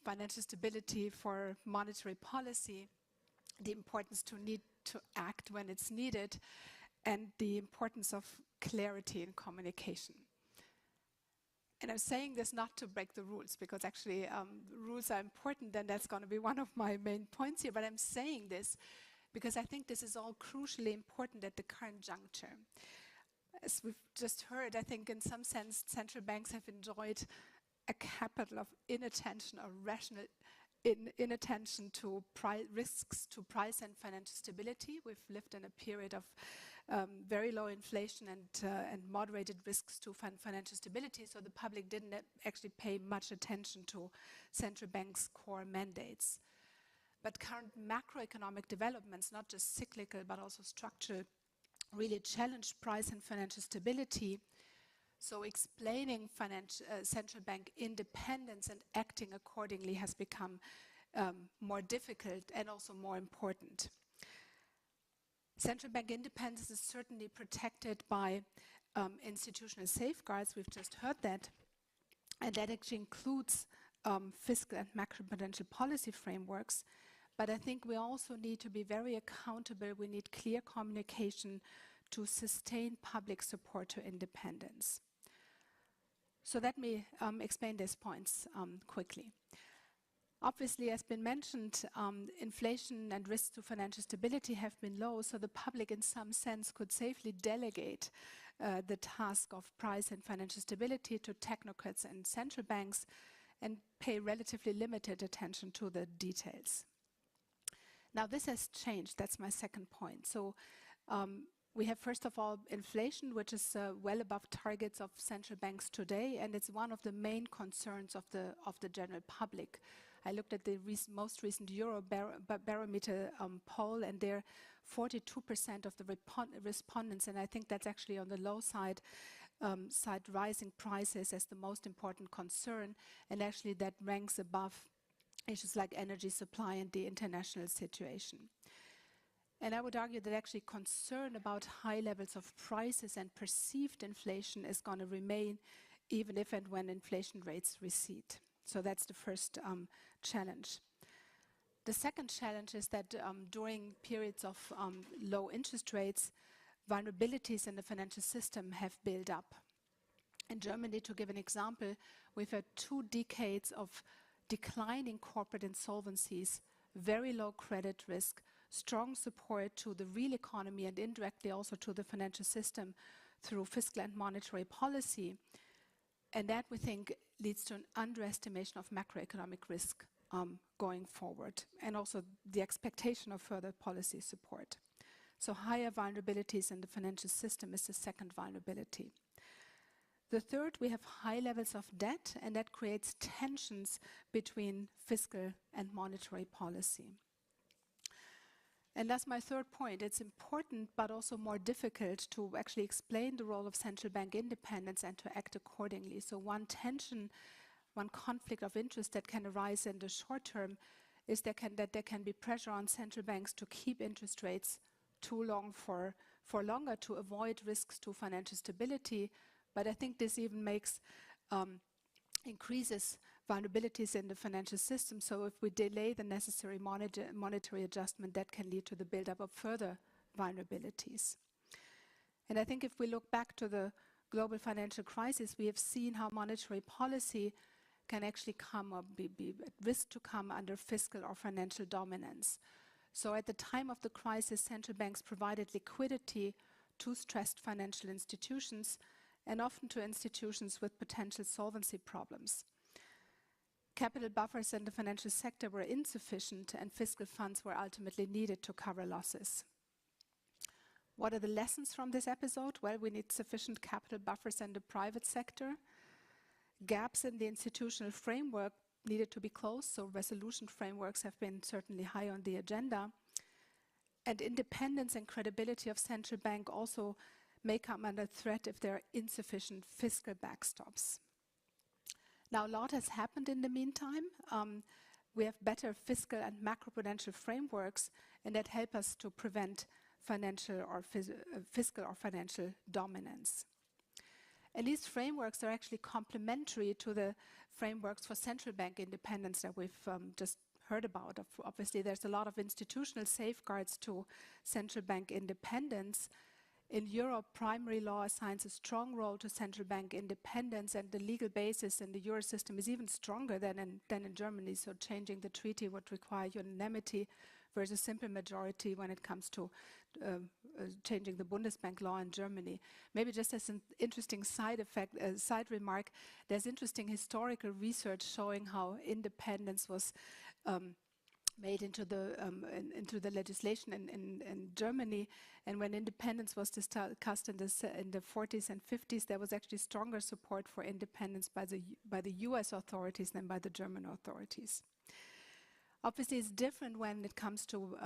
financial stability for monetary policy, the importance to need to act when it's needed, and the importance of clarity in communication. And I'm saying this not to break the rules, because actually rules are important, and that's going to be one of my main points here, but I'm saying this because I think this is all crucially important at the current juncture. As we've just heard, I think in some sense central banks have enjoyed a capital of inattention or rational inattention to risks to price and financial stability. We've lived in a period of very low inflation and moderated risks to financial stability, so the public didn't actually pay much attention to central banks' core mandates. But current macroeconomic developments, not just cyclical but also structural, really challenge price and financial stability. So explaining central bank independence and acting accordingly has become more difficult and also more important. Central bank independence is certainly protected by institutional safeguards. We've just heard that. And that actually includes fiscal and macroprudential policy frameworks. But I think we also need to be very accountable. We need clear communication to sustain public support to independence. So let me explain these points quickly. Obviously, as been mentioned, inflation and risks to financial stability have been low, so the public in some sense could safely delegate the task of price and financial stability to technocrats and central banks and pay relatively limited attention to the details. Now, this has changed. That's my second point. So we have, first of all, inflation, which is well above targets of central banks today, and it's one of the main concerns of the general public. I looked at the most recent Eurobarometer poll, and there 42% of the respondents, and I think that's actually on the low side, cite rising prices as the most important concern, and actually that ranks above issues like energy supply and the international situation. And I would argue that actually concern about high levels of prices and perceived inflation is going to remain even if and when inflation rates recede. So that's the first challenge. The second challenge is that during periods of low interest rates, vulnerabilities in the financial system have built up. In Germany, to give an example, we've had 2 decades of declining corporate insolvencies, very low credit risk, strong support to the real economy and indirectly also to the financial system through fiscal and monetary policy. And that, we think, leads to an underestimation of macroeconomic risk going forward, and also the expectation of further policy support. So higher vulnerabilities in the financial system is the second vulnerability. The third, we have high levels of debt, and that creates tensions between fiscal and monetary policy. And that's my third point. It's important, but also more difficult to actually explain the role of central bank independence and to act accordingly. So one tension, one conflict of interest that can arise in the short term is that there can be pressure on central banks to keep interest rates too long for longer to avoid risks to financial stability. But I think this even increases vulnerabilities in the financial system. So if we delay the necessary monetary adjustment, that can lead to the buildup of further vulnerabilities. And I think if we look back to the global financial crisis, we have seen how monetary policy can actually come or be at risk to come under fiscal or financial dominance. So at the time of the crisis, central banks provided liquidity to stressed financial institutions and often to institutions with potential solvency problems. Capital buffers in the financial sector were insufficient, and fiscal funds were ultimately needed to cover losses. What are the lessons from this episode? Well, we need sufficient capital buffers in the private sector. Gaps in the institutional framework needed to be closed, so resolution frameworks have been certainly high on the agenda. And independence and credibility of central bank also may come under threat if there are insufficient fiscal backstops. Now, a lot has happened in the meantime. We have better fiscal and macroprudential frameworks, and that help us to prevent financial or fiscal or financial dominance. And these frameworks are actually complementary to the frameworks for central bank independence that we've just heard about. Obviously, there's a lot of institutional safeguards to central bank independence. In Europe, primary law assigns a strong role to central bank independence, and the legal basis in the euro system is even stronger than in Germany. So changing the treaty would require unanimity versus simple majority when it comes to changing the Bundesbank law in Germany. Maybe just as an interesting side remark, there's interesting historical research showing how independence was made into the legislation in Germany, and when independence was discussed in the 40s and 50s, there was actually stronger support for independence by the US authorities than by the German authorities. Obviously, it's different when it comes to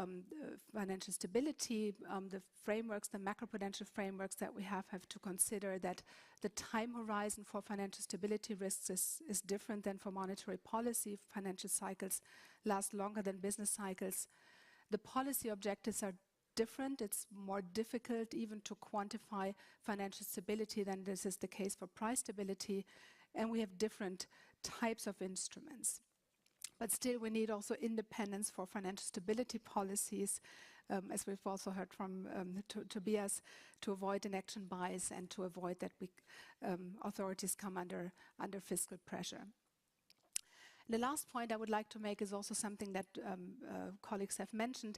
financial stability. The frameworks, the macroprudential frameworks that we have to consider that the time horizon for financial stability risks is different than for monetary policy. Financial cycles last longer than business cycles. The policy objectives are different. It's more difficult even to quantify financial stability than this is the case for price stability. And we have different types of instruments. But still, we need also independence for financial stability policies, as we've also heard from Tobias, to avoid inaction bias and to avoid that authorities come under fiscal pressure. The last point I would like to make is also something that colleagues have mentioned.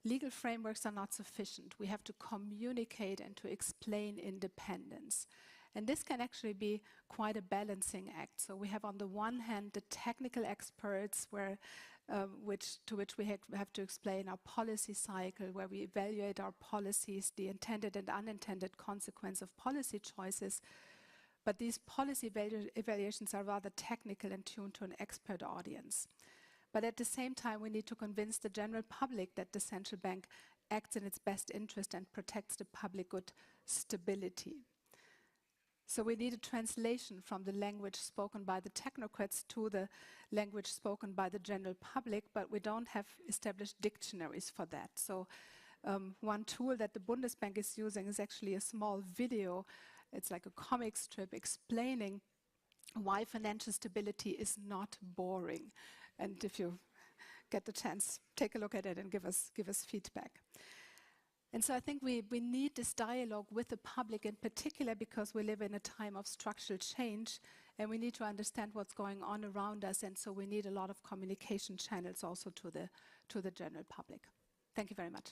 Legal frameworks are not sufficient. We have to communicate and to explain independence. And this can actually be quite a balancing act. So we have on the one hand the technical experts to which we have to explain our policy cycle, where we evaluate our policies, the intended and unintended consequence of policy choices. But these policy evaluations are rather technical and tuned to an expert audience. But at the same time, we need to convince the general public that the central bank acts in its best interest and protects the public good stability. So we need a translation from the language spoken by the technocrats to the language spoken by the general public, but we don't have established dictionaries for that. So one tool that the Bundesbank is using is actually a small video. It's like a comic strip explaining why financial stability is not boring. And if you get the chance, take a look at it and give us feedback. And so I think we need this dialogue with the public in particular because we live in a time of structural change and we need to understand what's going on around us, and so we need a lot of communication channels also to the general public. Thank you very much.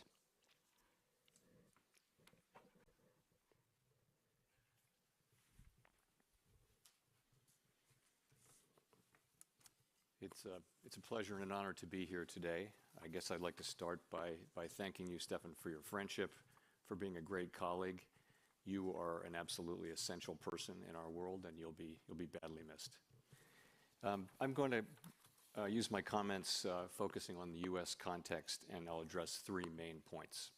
It's a It's a pleasure and an honor to be here today. I guess I'd like to start by thanking you, Stefan, for your friendship, for being a great colleague. You are an absolutely essential person in our world, and you'll be badly missed. I'm going to use my comments focusing on the U.S. context, and I'll address three main points.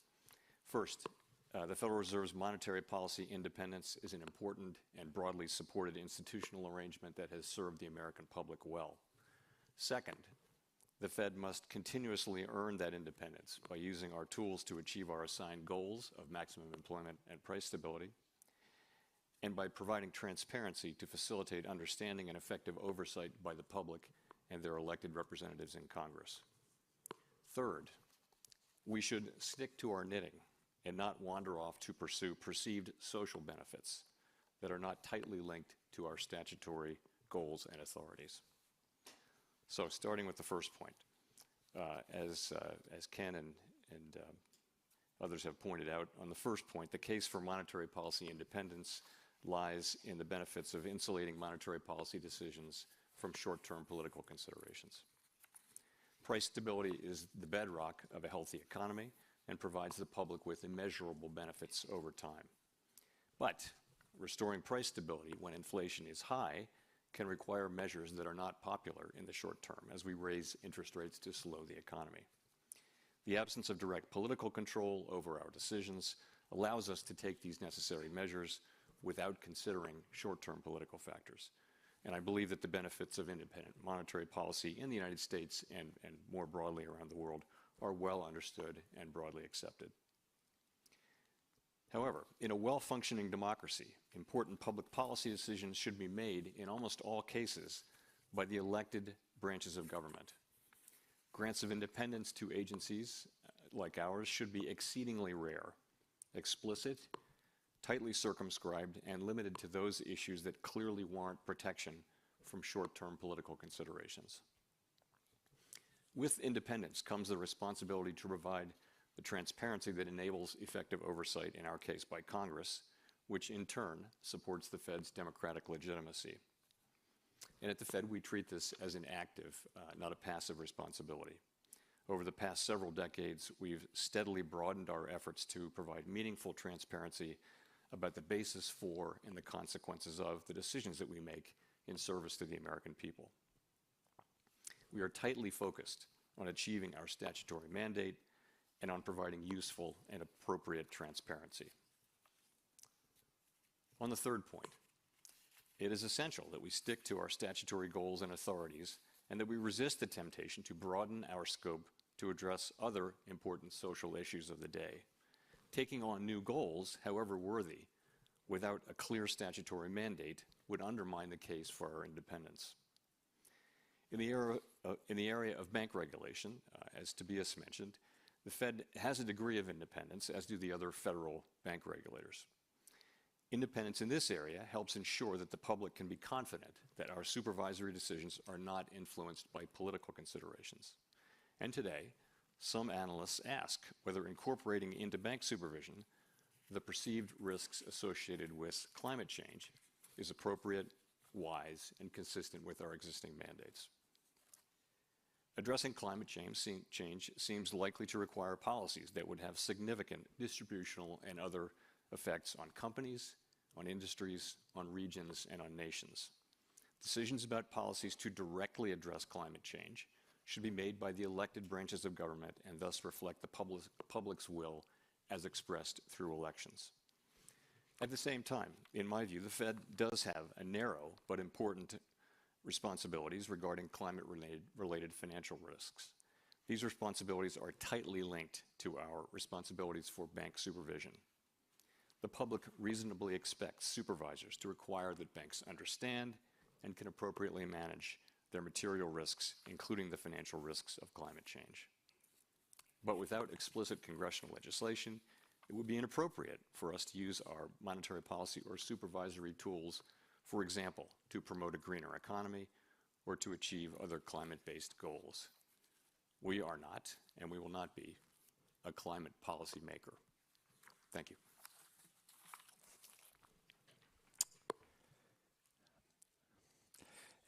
First, the Federal Reserve's monetary policy independence is an important and broadly supported institutional arrangement that has served the American public well. Second, the Fed must continuously earn that independence by using our tools to achieve our assigned goals of maximum employment and price stability, and by providing transparency to facilitate understanding and effective oversight by the public and their elected representatives in Congress. Third, we should stick to our knitting and not wander off to pursue perceived social benefits that are not tightly linked to our statutory goals and authorities. So starting with the first point, as Ken and others have pointed out, on the first point, the case for monetary policy independence lies in the benefits of insulating monetary policy decisions from short-term political considerations. Price stability is the bedrock of a healthy economy and provides the public with immeasurable benefits over time. But restoring price stability when inflation is high can require measures that are not popular in the short term as we raise interest rates to slow the economy. The absence of direct political control over our decisions allows us to take these necessary measures without considering short-term political factors. And I believe that the benefits of independent monetary policy in the United States and more broadly around the world are well understood and broadly accepted. However, in a well-functioning democracy, important public policy decisions should be made in almost all cases by the elected branches of government. Grants of independence to agencies like ours should be exceedingly rare, explicit, tightly circumscribed, and limited to those issues that clearly warrant protection from short-term political considerations. With independence comes the responsibility to provide the transparency that enables effective oversight, in our case by Congress, which in turn supports the Fed's democratic legitimacy. And at the Fed, we treat this as an active, not a passive responsibility. Over the past several decades, we've steadily broadened our efforts to provide meaningful transparency about the basis for and the consequences of the decisions that we make in service to the American people. We are tightly focused on achieving our statutory mandate and on providing useful and appropriate transparency. On the third point, it is essential that we stick to our statutory goals and authorities and that we resist the temptation to broaden our scope to address other important social issues of the day. Taking on new goals, however worthy, without a clear statutory mandate would undermine the case for our independence. In the area of bank regulation, as Tobias mentioned, the Fed has a degree of independence, as do the other federal bank regulators. Independence in this area helps ensure that the public can be confident that our supervisory decisions are not influenced by political considerations. And today, some analysts ask whether incorporating into bank supervision the perceived risks associated with climate change is appropriate, wise, and consistent with our existing mandates. Addressing climate change seems likely to require policies that would have significant distributional and other effects on companies, on industries, on regions, and on nations. Decisions about policies to directly address climate change should be made by the elected branches of government and thus reflect the public's will as expressed through elections. At the same time, in my view, the Fed does have a narrow but important responsibilities regarding climate-related financial risks. These responsibilities are tightly linked to our responsibilities for bank supervision. The public reasonably expects supervisors to require that banks understand and can appropriately manage their material risks, including the financial risks of climate change. But without explicit congressional legislation, it would be inappropriate for us to use our monetary policy or supervisory tools, for example, to promote a greener economy or to achieve other climate-based goals. We are not, and we will not be, a climate policy maker. Thank you.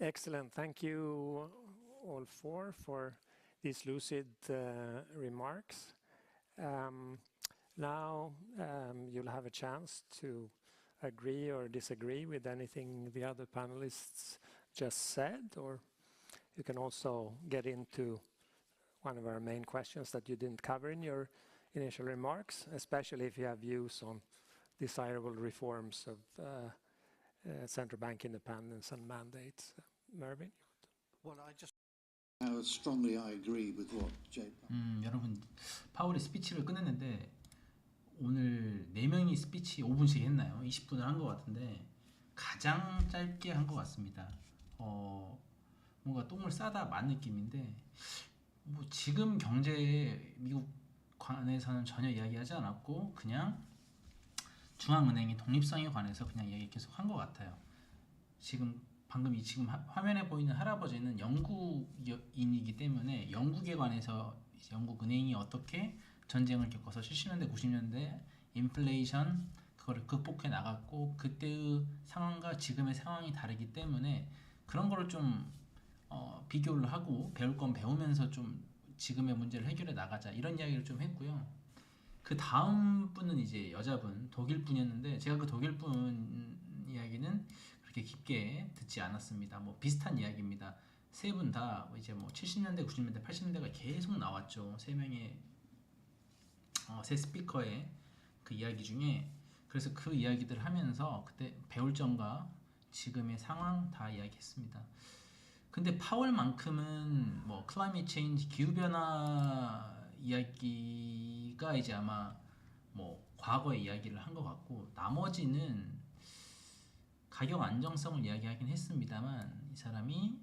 Excellent. Thank you all four for these lucid remarks. Now you'll have a chance to agree or disagree with anything the other panelists just said, or you can also get into one of our main questions that you didn't cover in your initial remarks, especially if you have views on desirable reforms of central bank independence and mandates. Mervyn? Well, I just how strongly I agree with what Jay. 여러분 파월이 스피치를 끝냈는데 오늘 4명이 스피치 5분씩 했나요? 20분을 한 것 같은데 가장 짧게 한 것 같습니다. 뭔가 똥을 싸다 만 느낌인데 뭐 지금 경제 미국 관해서는 전혀 이야기하지 않았고 그냥 중앙은행의 독립성에 관해서 그냥 이야기 계속 한 것 같아요. 지금 화면에 보이는 할아버지는 영국인이기 때문에 영국에 관해서 영국 은행이 어떻게 전쟁을 겪어서 70년대 90년대 인플레이션 그거를 극복해 나갔고 그때의 상황과 지금의 상황이 다르기 때문에 그런 거를 좀 비교를 하고 배울 건 배우면서 좀 지금의 문제를 해결해 나가자 이런 이야기를 좀 했고요. 그 다음 분은 이제 여자분 독일 분이었는데 제가 그 독일 분 이야기는 그렇게 깊게 듣지 않았습니다. 뭐 비슷한 이야기입니다. 세 분 다 이제 뭐 70년대, 90년대, 80년대가 계속 나왔죠. 세 명의 세 스피커의 그 이야기 중에 그래서 그 이야기들 하면서 그때 배울 점과 지금의 상황 다 이야기했습니다. 근데 파월만큼은 뭐 클라이밋 체인지 기후 변화 이야기가 이제 아마 뭐 과거의 이야기를 한 것 같고 나머지는 가격 안정성을 이야기하긴 했습니다만 이 사람이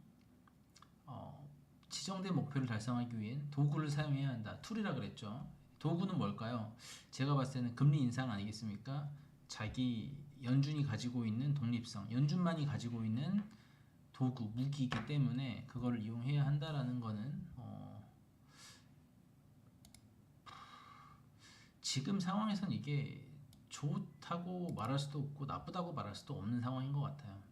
지정된 목표를 달성하기 위해 도구를 사용해야 한다. 툴이라 그랬죠. 도구는 뭘까요? 제가 봤을 때는 금리 인상 아니겠습니까? 자기 연준이 가지고 있는 독립성, 연준만이 가지고 있는 도구, 무기이기 때문에 그걸 이용해야 한다라는 거는 지금 상황에선 이게 좋다고 말할 수도 없고 나쁘다고 말할 수도 없는 상황인 것 같아요.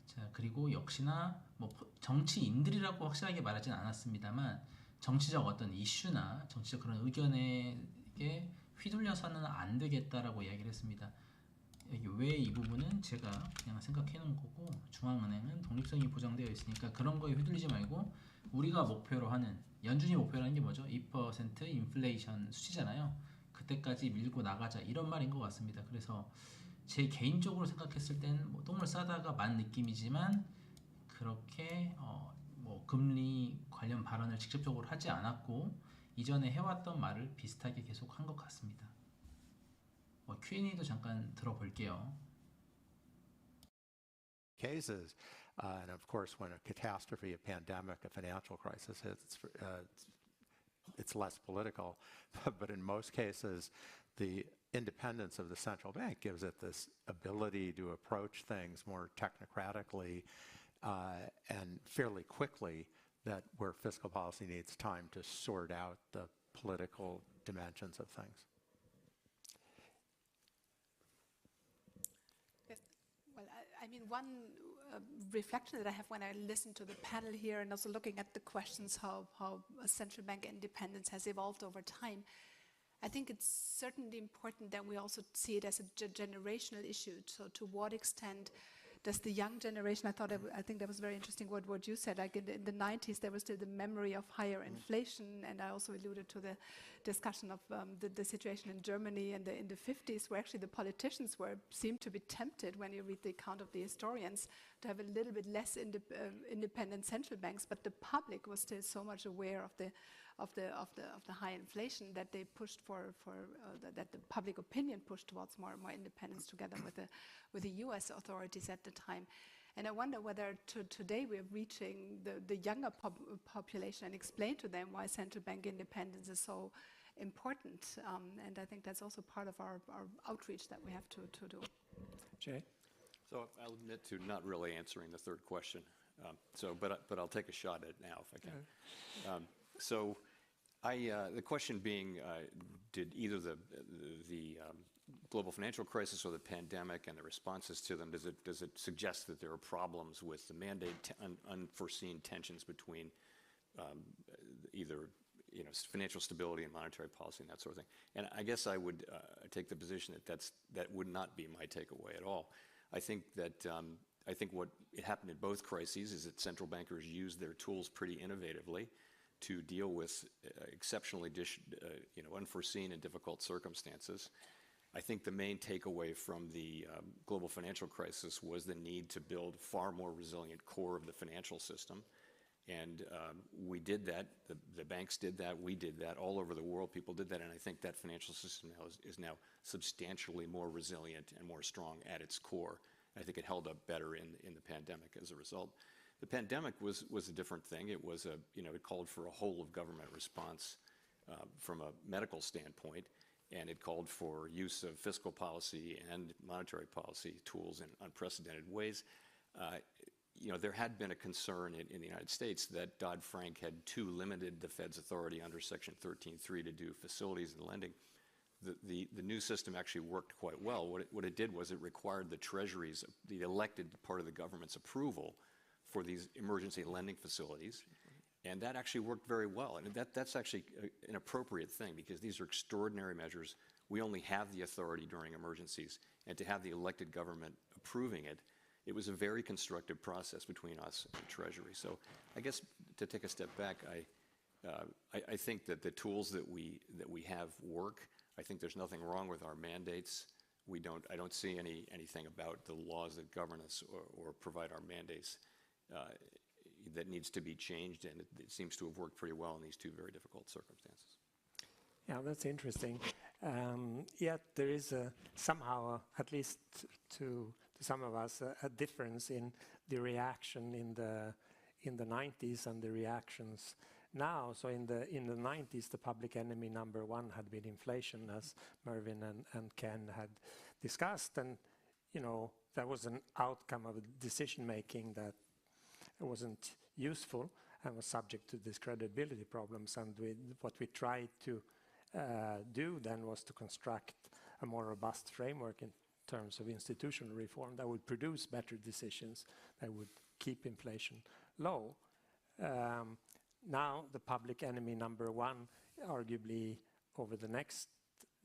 자, 그리고 역시나 뭐 정치인들이라고 확실하게 말하진 않았습니다만 정치적 어떤 이슈나 정치적 그런 의견에 휘둘려서는 안 되겠다라고 이야기를 했습니다. 왜 이 부분은 제가 그냥 생각해 놓은 거고 중앙은행은 독립성이 보장되어 있으니까 그런 거에 휘둘리지 말고 우리가 목표로 하는 연준이 목표로 하는 게 뭐죠? 2% 인플레이션 수치잖아요. 그때까지 밀고 나가자 이런 말인 것 같습니다. 그래서 제 개인적으로 생각했을 때는 뭐 똥을 싸다가 만 느낌이지만 그렇게 뭐 금리 관련 발언을 직접적으로 하지 않았고 이전에 해왔던 말을 비슷하게 계속 한 것 같습니다. Q&A도 잠깐 들어볼게요. Cases, and of course, when a catastrophe, a pandemic, a financial crisis hits, it's less political. But in most cases, the independence of the central bank gives it this ability to approach things more technocratically and fairly quickly. That where fiscal policy needs time to sort out the political dimensions of things. Well, I mean, one reflection that I have when I listen to the panel here and also looking at the questions how central bank independence has evolved over time, I think it's certainly important that we also see it as a generational issue. So to what extent does the young generation, I think that was very interesting what you said, like in the 90s there was still the memory of higher inflation, and I also alluded to the discussion of the situation in Germany in the 50s, where actually the politicians seemed to be tempted, when you read the account of the historians, to have a little bit less independent central banks, but the public was still so much aware of the high inflation that they pushed that the public opinion pushed towards more independence together with the U.S. authorities at the time. And I wonder whether today we're reaching the younger population and explain to them why central bank independence is so important. And I think that's also part of our outreach that we have to do. Jay? So I'll admit to not really answering the third question. But I'll take a shot at it now if I can. So The question being, did either the global financial crisis or the pandemic and the responses to them, does it suggest that there are problems with the mandate, unforeseen tensions between either financial stability and monetary policy and that sort of thing? And I guess I would take the position that would not be my takeaway at all. I think what happened in both crises is that central bankers used their tools pretty innovatively to deal with exceptionally unforeseen and difficult circumstances. I think the main takeaway from the global financial crisis was the need to build far more resilient core of the financial system. And we did that. The banks did that. We did that. All over the world, people did that. And I think that financial system now is now substantially more resilient and more strong at its core. I think it held up better in the pandemic as a result. The pandemic was a different thing. It was it called for a whole of government response from a medical standpoint, and it called for use of fiscal policy and monetary policy tools in unprecedented ways. There had been a concern in the United States that Dodd-Frank had too limited the Fed's authority under Section 13.3 to do facilities and lending. The new system actually worked quite well. What it did was it required the Treasury's, the elected part of the government's approval for these emergency lending facilities. And that actually worked very well. And that's actually an appropriate thing, because these are extraordinary measures. We only have the authority during emergencies. And to have the elected government approving it, it was a very constructive process between us and the Treasury. So I guess to take a step back, I think that the tools that we have work. I think there's nothing wrong with our mandates. I don't see anything about the laws that govern us or provide our mandates that needs to be changed, and it seems to have worked pretty well in these two very difficult circumstances. Yeah, that's interesting. Yet there is somehow, at least to some of us, a difference in the reaction in the 90s and the reactions now. So in the 90s, the public enemy number one had been inflation, as Mervyn and Ken had discussed, and that was an outcome of decision making that wasn't useful and was subject to these credibility problems. And what we tried to do then was to construct a more robust framework in terms of institutional reform that would produce better decisions, that would keep inflation low. Now the public enemy number one, arguably over the next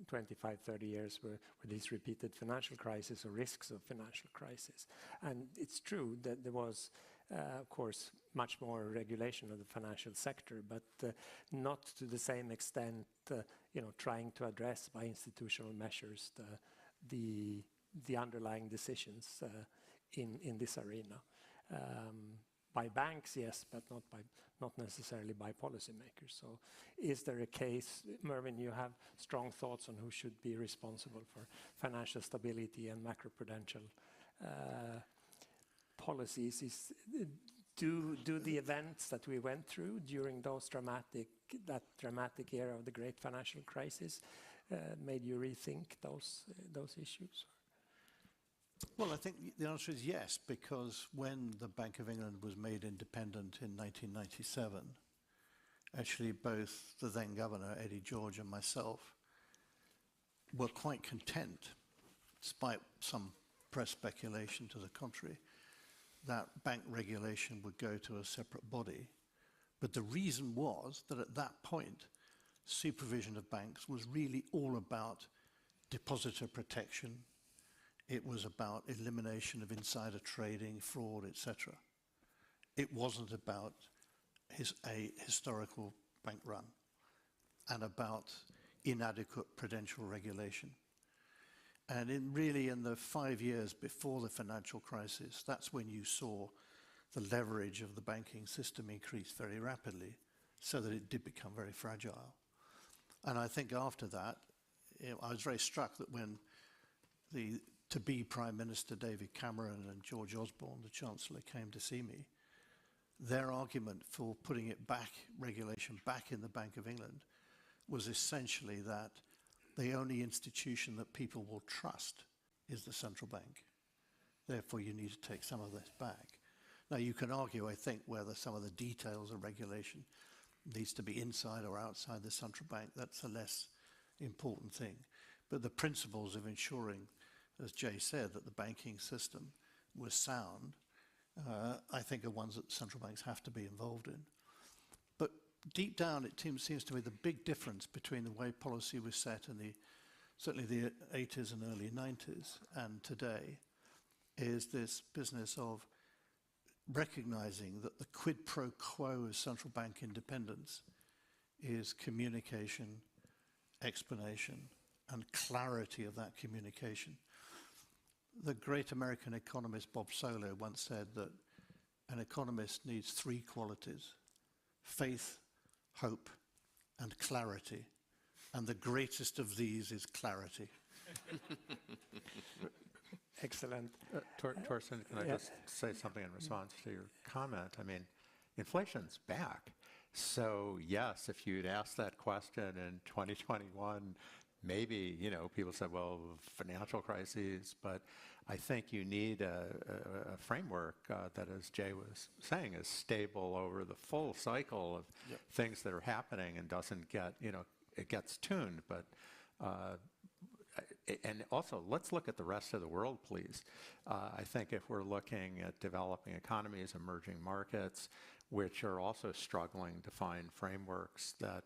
25, 30 years, were these repeated financial crises or risks of financial crisis. And it's true that there was, of course, much more regulation of the financial sector, but not to the same extent, trying to address by institutional measures the underlying decisions in this arena. By banks, yes, but not necessarily by policymakers. So is there a case, Mervyn, you have strong thoughts on who should be responsible for financial stability and macroprudential policies? Do the events that we went through during that dramatic era of the great financial crisis made you rethink those issues? Well, I think the answer is yes, because when the Bank of England was made independent in 1997, actually both the then governor, Eddie George, and myself were quite content, despite some press speculation to the contrary, that bank regulation would go to a separate body. But the reason was that at that point, supervision of banks was really all about depositor protection. It was about elimination of insider trading, fraud, etc. It wasn't about a historical bank run and about inadequate prudential regulation. And in the 5 years before the financial crisis, that's when you saw the leverage of the banking system increase very rapidly, so that it did become very fragile. And I think after that, I was very struck that when the to-be Prime Minister David Cameron and George Osborne, the Chancellor, came to see me, their argument for putting it back, regulation back in the Bank of England, was essentially that the only institution that people will trust is the central bank. Therefore, you need to take some of this back. Now, you can argue, I think, whether some of the details of regulation needs to be inside or outside the central bank. That's a less important thing. But the principles of ensuring, as Jay said, that the banking system was sound, I think are ones that central banks have to be involved in. But deep down, it seems to me the big difference between the way policy was set in certainly the 80s and early 90s and today is this business of recognizing that the quid pro quo of central bank independence is communication, explanation, and clarity of that communication. The great American economist Bob Solow once said that an economist needs 3 qualities: faith, hope, and clarity. And the greatest of these is clarity. Excellent. Torsten, can I just say something in response to your comment? I mean, inflation's back. So yes, if you'd asked that question in 2021, maybe, people said, well, financial crises, but I think you need a framework that, as Jay was saying, is stable over the full cycle of things that are happening and doesn't get, it gets tuned, but and also, let's look at the rest of the world, please. I think if we're looking at developing economies, emerging markets, which are also struggling to find frameworks, that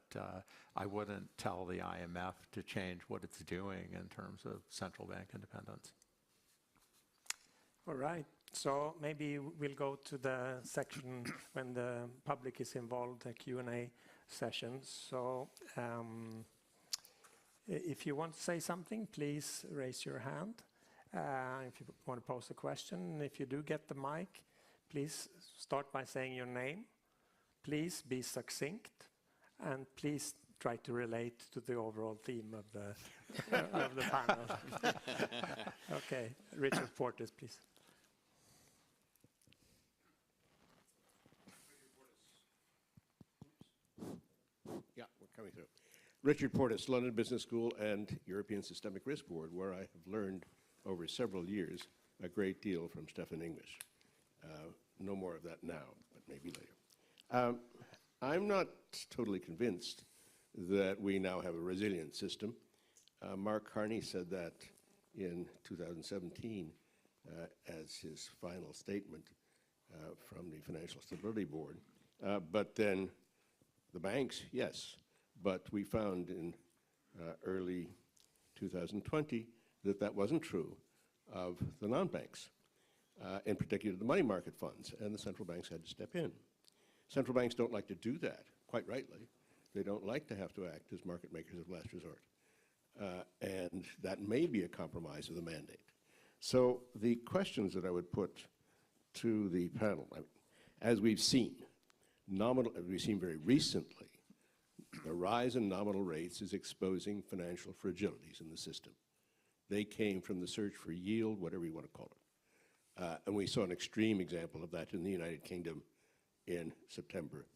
I wouldn't tell the IMF to change what it's doing in terms of central bank independence. All right. So maybe we'll go to the section when the public is involved, the Q&A session. So if you want to say something, please raise your hand. If you want to pose a question, if you do get the mic, please start by saying your name. Please be succinct, and please try to relate to the overall theme of the of the panel. Okay, Richard Portes, please. Yeah, we're coming through. Richard Portes, London Business School and European Systemic Risk Board, where I have learned over several years a great deal from Stefan English. No more of that now, but maybe later. I'm not totally convinced that we now have a resilient system. Mark Carney said that in 2017 as his final statement from the Financial Stability Board. But then the banks, yes. But we found in early 2020 that that wasn't true of the non-banks, in particular the money market funds, and the central banks had to step in. Central banks don't like to do that, quite rightly. They don't like to have to act as market makers of last resort. And that may be a compromise of the mandate. So the questions that I would put to the panel, as we've seen, very recently, the rise in nominal rates is exposing financial fragilities in the system. They came from the search for yield, whatever you want to call it. And we saw an extreme example of that in the United Kingdom in September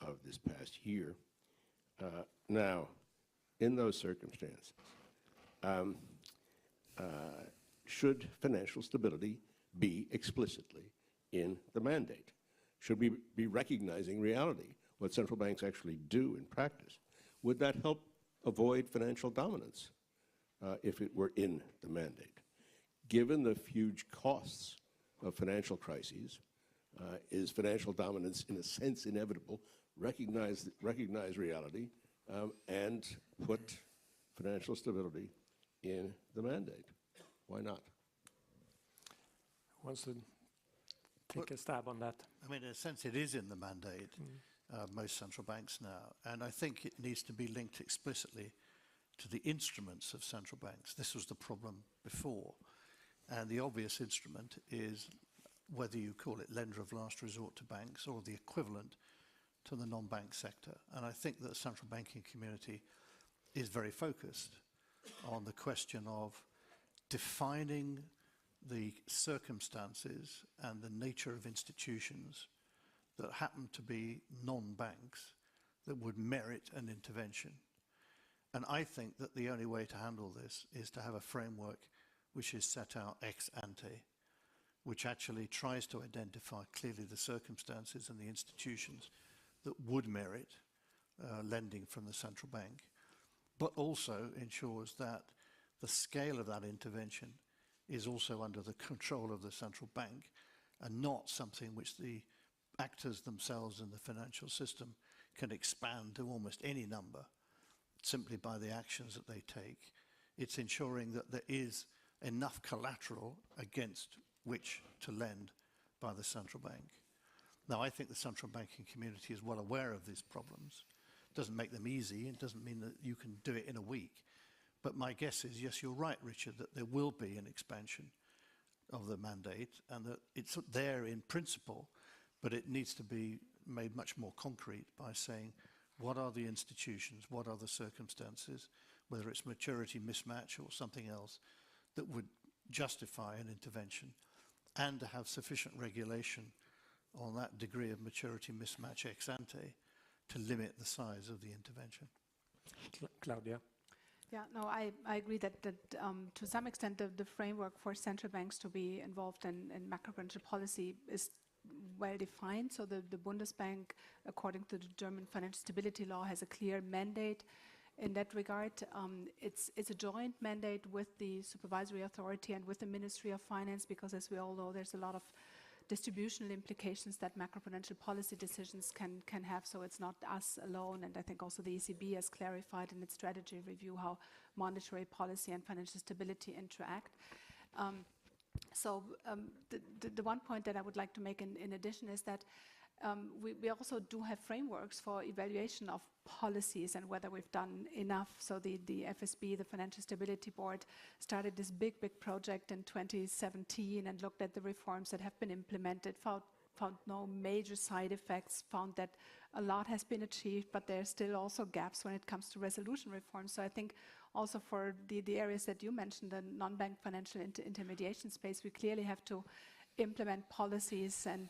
of this past year. Now, in those circumstances, should financial stability be explicitly in the mandate? Should we be recognizing reality, what central banks actually do in practice? Would that help avoid financial dominance if it were in the mandate? Given the huge costs of financial crises, is financial dominance in a sense inevitable? Recognize reality and put financial stability in the mandate. Why not? Who wants to take a stab on that? I mean, in a sense, it is in the mandate, most central banks now. And I think it needs to be linked explicitly to the instruments of central banks. This was the problem before. And the obvious instrument is whether you call it lender of last resort to banks or the equivalent to the non-bank sector. And I think that the central banking community is very focused on the question of defining the circumstances and the nature of institutions that happen to be non-banks that would merit an intervention. And I think that the only way to handle this is to have a framework which is set out ex ante, which actually tries to identify clearly the circumstances and the institutions that would merit lending from the central bank, but also ensures that the scale of that intervention is also under the control of the central bank and not something which the actors themselves in the financial system can expand to almost any number simply by the actions that they take. It's ensuring that there is enough collateral against which to lend by the central bank. Now, I think the central banking community is well aware of these problems. It doesn't make them easy. It doesn't mean that you can do it in a week. But my guess is, yes, you're right, Richard, that there will be an expansion of the mandate and that it's there in principle, but it needs to be made much more concrete by saying what are the institutions, what are the circumstances, whether it's maturity mismatch or something else that would justify an intervention, and to have sufficient regulation on that degree of maturity mismatch ex ante to limit the size of the intervention. Claudia? Yeah, no, I agree that to some extent the framework for central banks to be involved in macroprudential policy is well defined. So the Bundesbank, according to the German financial stability law, has a clear mandate in that regard. It's a joint mandate with the supervisory authority and with the Ministry of Finance, because as we all know, there's a lot of distributional implications that macroprudential policy decisions can have. So it's not us alone, and I think also the ECB has clarified in its strategy review how monetary policy and financial stability interact. The one point that I would like to make in addition is that we also do have frameworks for evaluation of policies and whether we've done enough. So the FSB, the Financial Stability Board, started this big project in 2017 and looked at the reforms that have been implemented, found no major side effects, found that a lot has been achieved, but there are still also gaps when it comes to resolution reform. So I think also for the areas that you mentioned, the non-bank financial intermediation space, we clearly have to implement policies and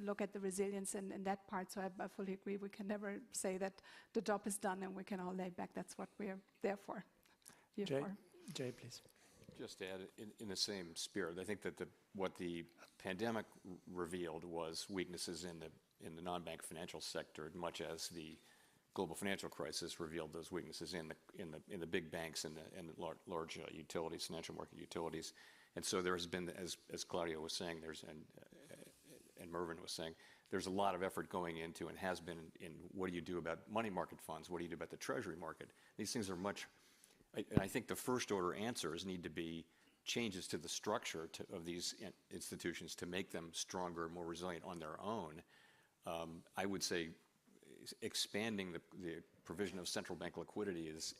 look at the resilience in that part. So I fully agree. We can never say that the job is done and we can all lay back. That's what we're there for. Jay, please. Just to add, in the same spirit, I think that what the pandemic revealed was weaknesses in the non-bank financial sector, much as the global financial crisis revealed those weaknesses in the big banks and the large utilities, financial market utilities. And so there has been, as Claudia was saying, and Mervyn was saying, there's a lot of effort going into, and has been, in what do you do about money market funds? What do you do about the treasury market? These things are and I think the first order answers need to be changes to the structure of these institutions to make them stronger, more resilient on their own. I would say expanding the provision of central bank liquidity is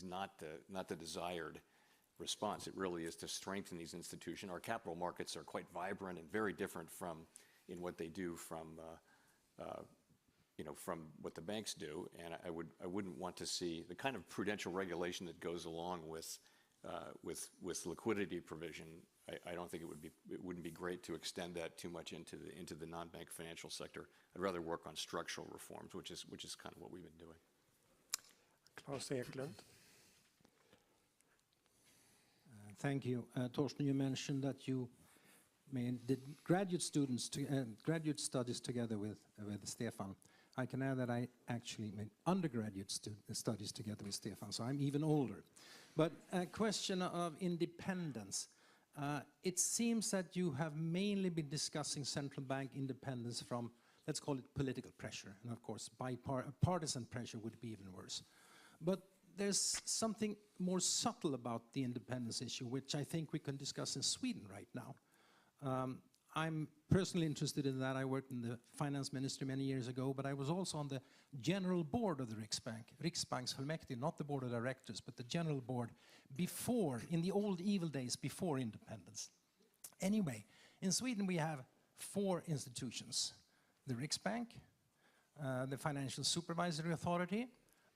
not the desired response. It really is to strengthen these institutions. Our capital markets are quite vibrant and very different in what they do from what the banks do. And I wouldn't want to see the kind of prudential regulation that goes along with liquidity provision. I don't think it wouldn't be great to extend that too much into the non-bank financial sector. I'd rather work on structural reforms, which is kind of what we've been doing. Klaus Eklund. Thank you. Torsten, you mentioned that you did graduate studies together with Stefan. I can add that I actually made undergraduate studies together with Stefan, so I'm even older. But a question of independence. It seems that you have mainly been discussing central bank independence from, let's call it, political pressure. And of course, partisan pressure would be even worse. But there's something more subtle about the independence issue, which I think we can discuss in Sweden right now. I'm personally interested in that. I worked in the finance ministry many years ago, but I was also on the general board of the Riksbank, Riksbanksfullmäktige, not the board of directors, but the general board before, in the old evil days before independence. Anyway, in Sweden we have 4 institutions: the Riksbank, the Financial Supervisory Authority,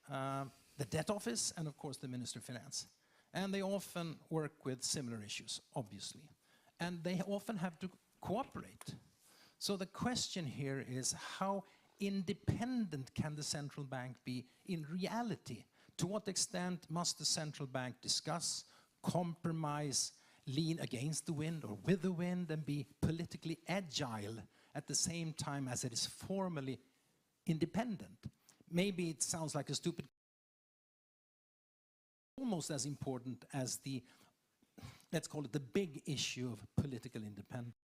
the Debt Office, and of course the Minister of Finance. And they often work with similar issues, obviously. And they often have to cooperate. So the question here is, how independent can the central bank be in reality? To what extent must the central bank discuss, compromise, lean against the wind or with the wind, and be politically agile at the same time as it is formally independent. Maybe it sounds like a stupid, almost as important as the, let's call it the big issue of political independence.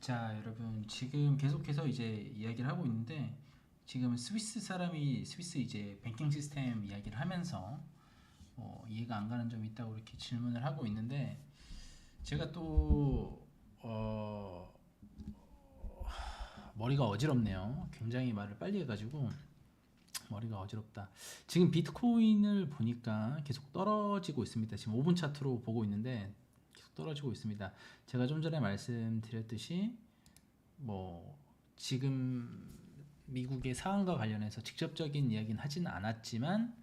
자, 여러분 지금 계속해서 이제 이야기를 하고 있는데 지금 스위스 사람이 스위스 이제 뱅킹 시스템 이야기를 하면서 이해가 안 가는 점이 있다고 이렇게 질문을 하고 있는데 제가 또 머리가 어지럽네요. 굉장히 말을 빨리 해가지고 머리가 어지럽다. 지금 비트코인을 보니까 계속 떨어지고 있습니다. 지금 5분 차트로 보고 있는데 계속 떨어지고 있습니다. 제가 좀 전에 말씀드렸듯이 뭐 지금 미국의 사안과 관련해서 직접적인 이야기는 하지는 않았지만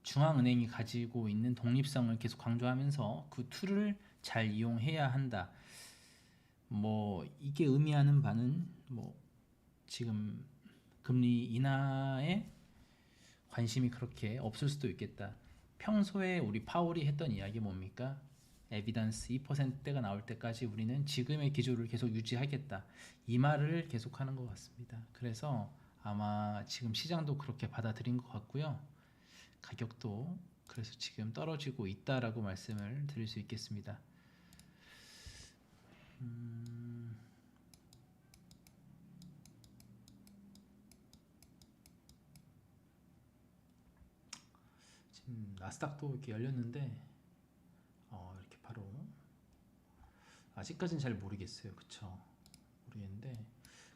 중앙은행이 가지고 있는 독립성을 계속 강조하면서 그 툴을 잘 이용해야 한다. 뭐 이게 의미하는 바는 뭐 지금 금리 인하에 관심이 그렇게 없을 수도 있겠다. 평소에 우리 파월이 했던 이야기 뭡니까? 에비던스 2%대가 나올 때까지 우리는 지금의 기조를 계속 유지하겠다. 이 말을 계속하는 것 같습니다. 그래서 아마 지금 시장도 그렇게 받아들인 것 같고요. 가격도 그래서 지금 떨어지고 있다라고 말씀을 드릴 수 있겠습니다. 지금 나스닥도 이렇게 열렸는데 이렇게 바로 아직까지는 잘 모르겠어요. 그쵸? 모르겠는데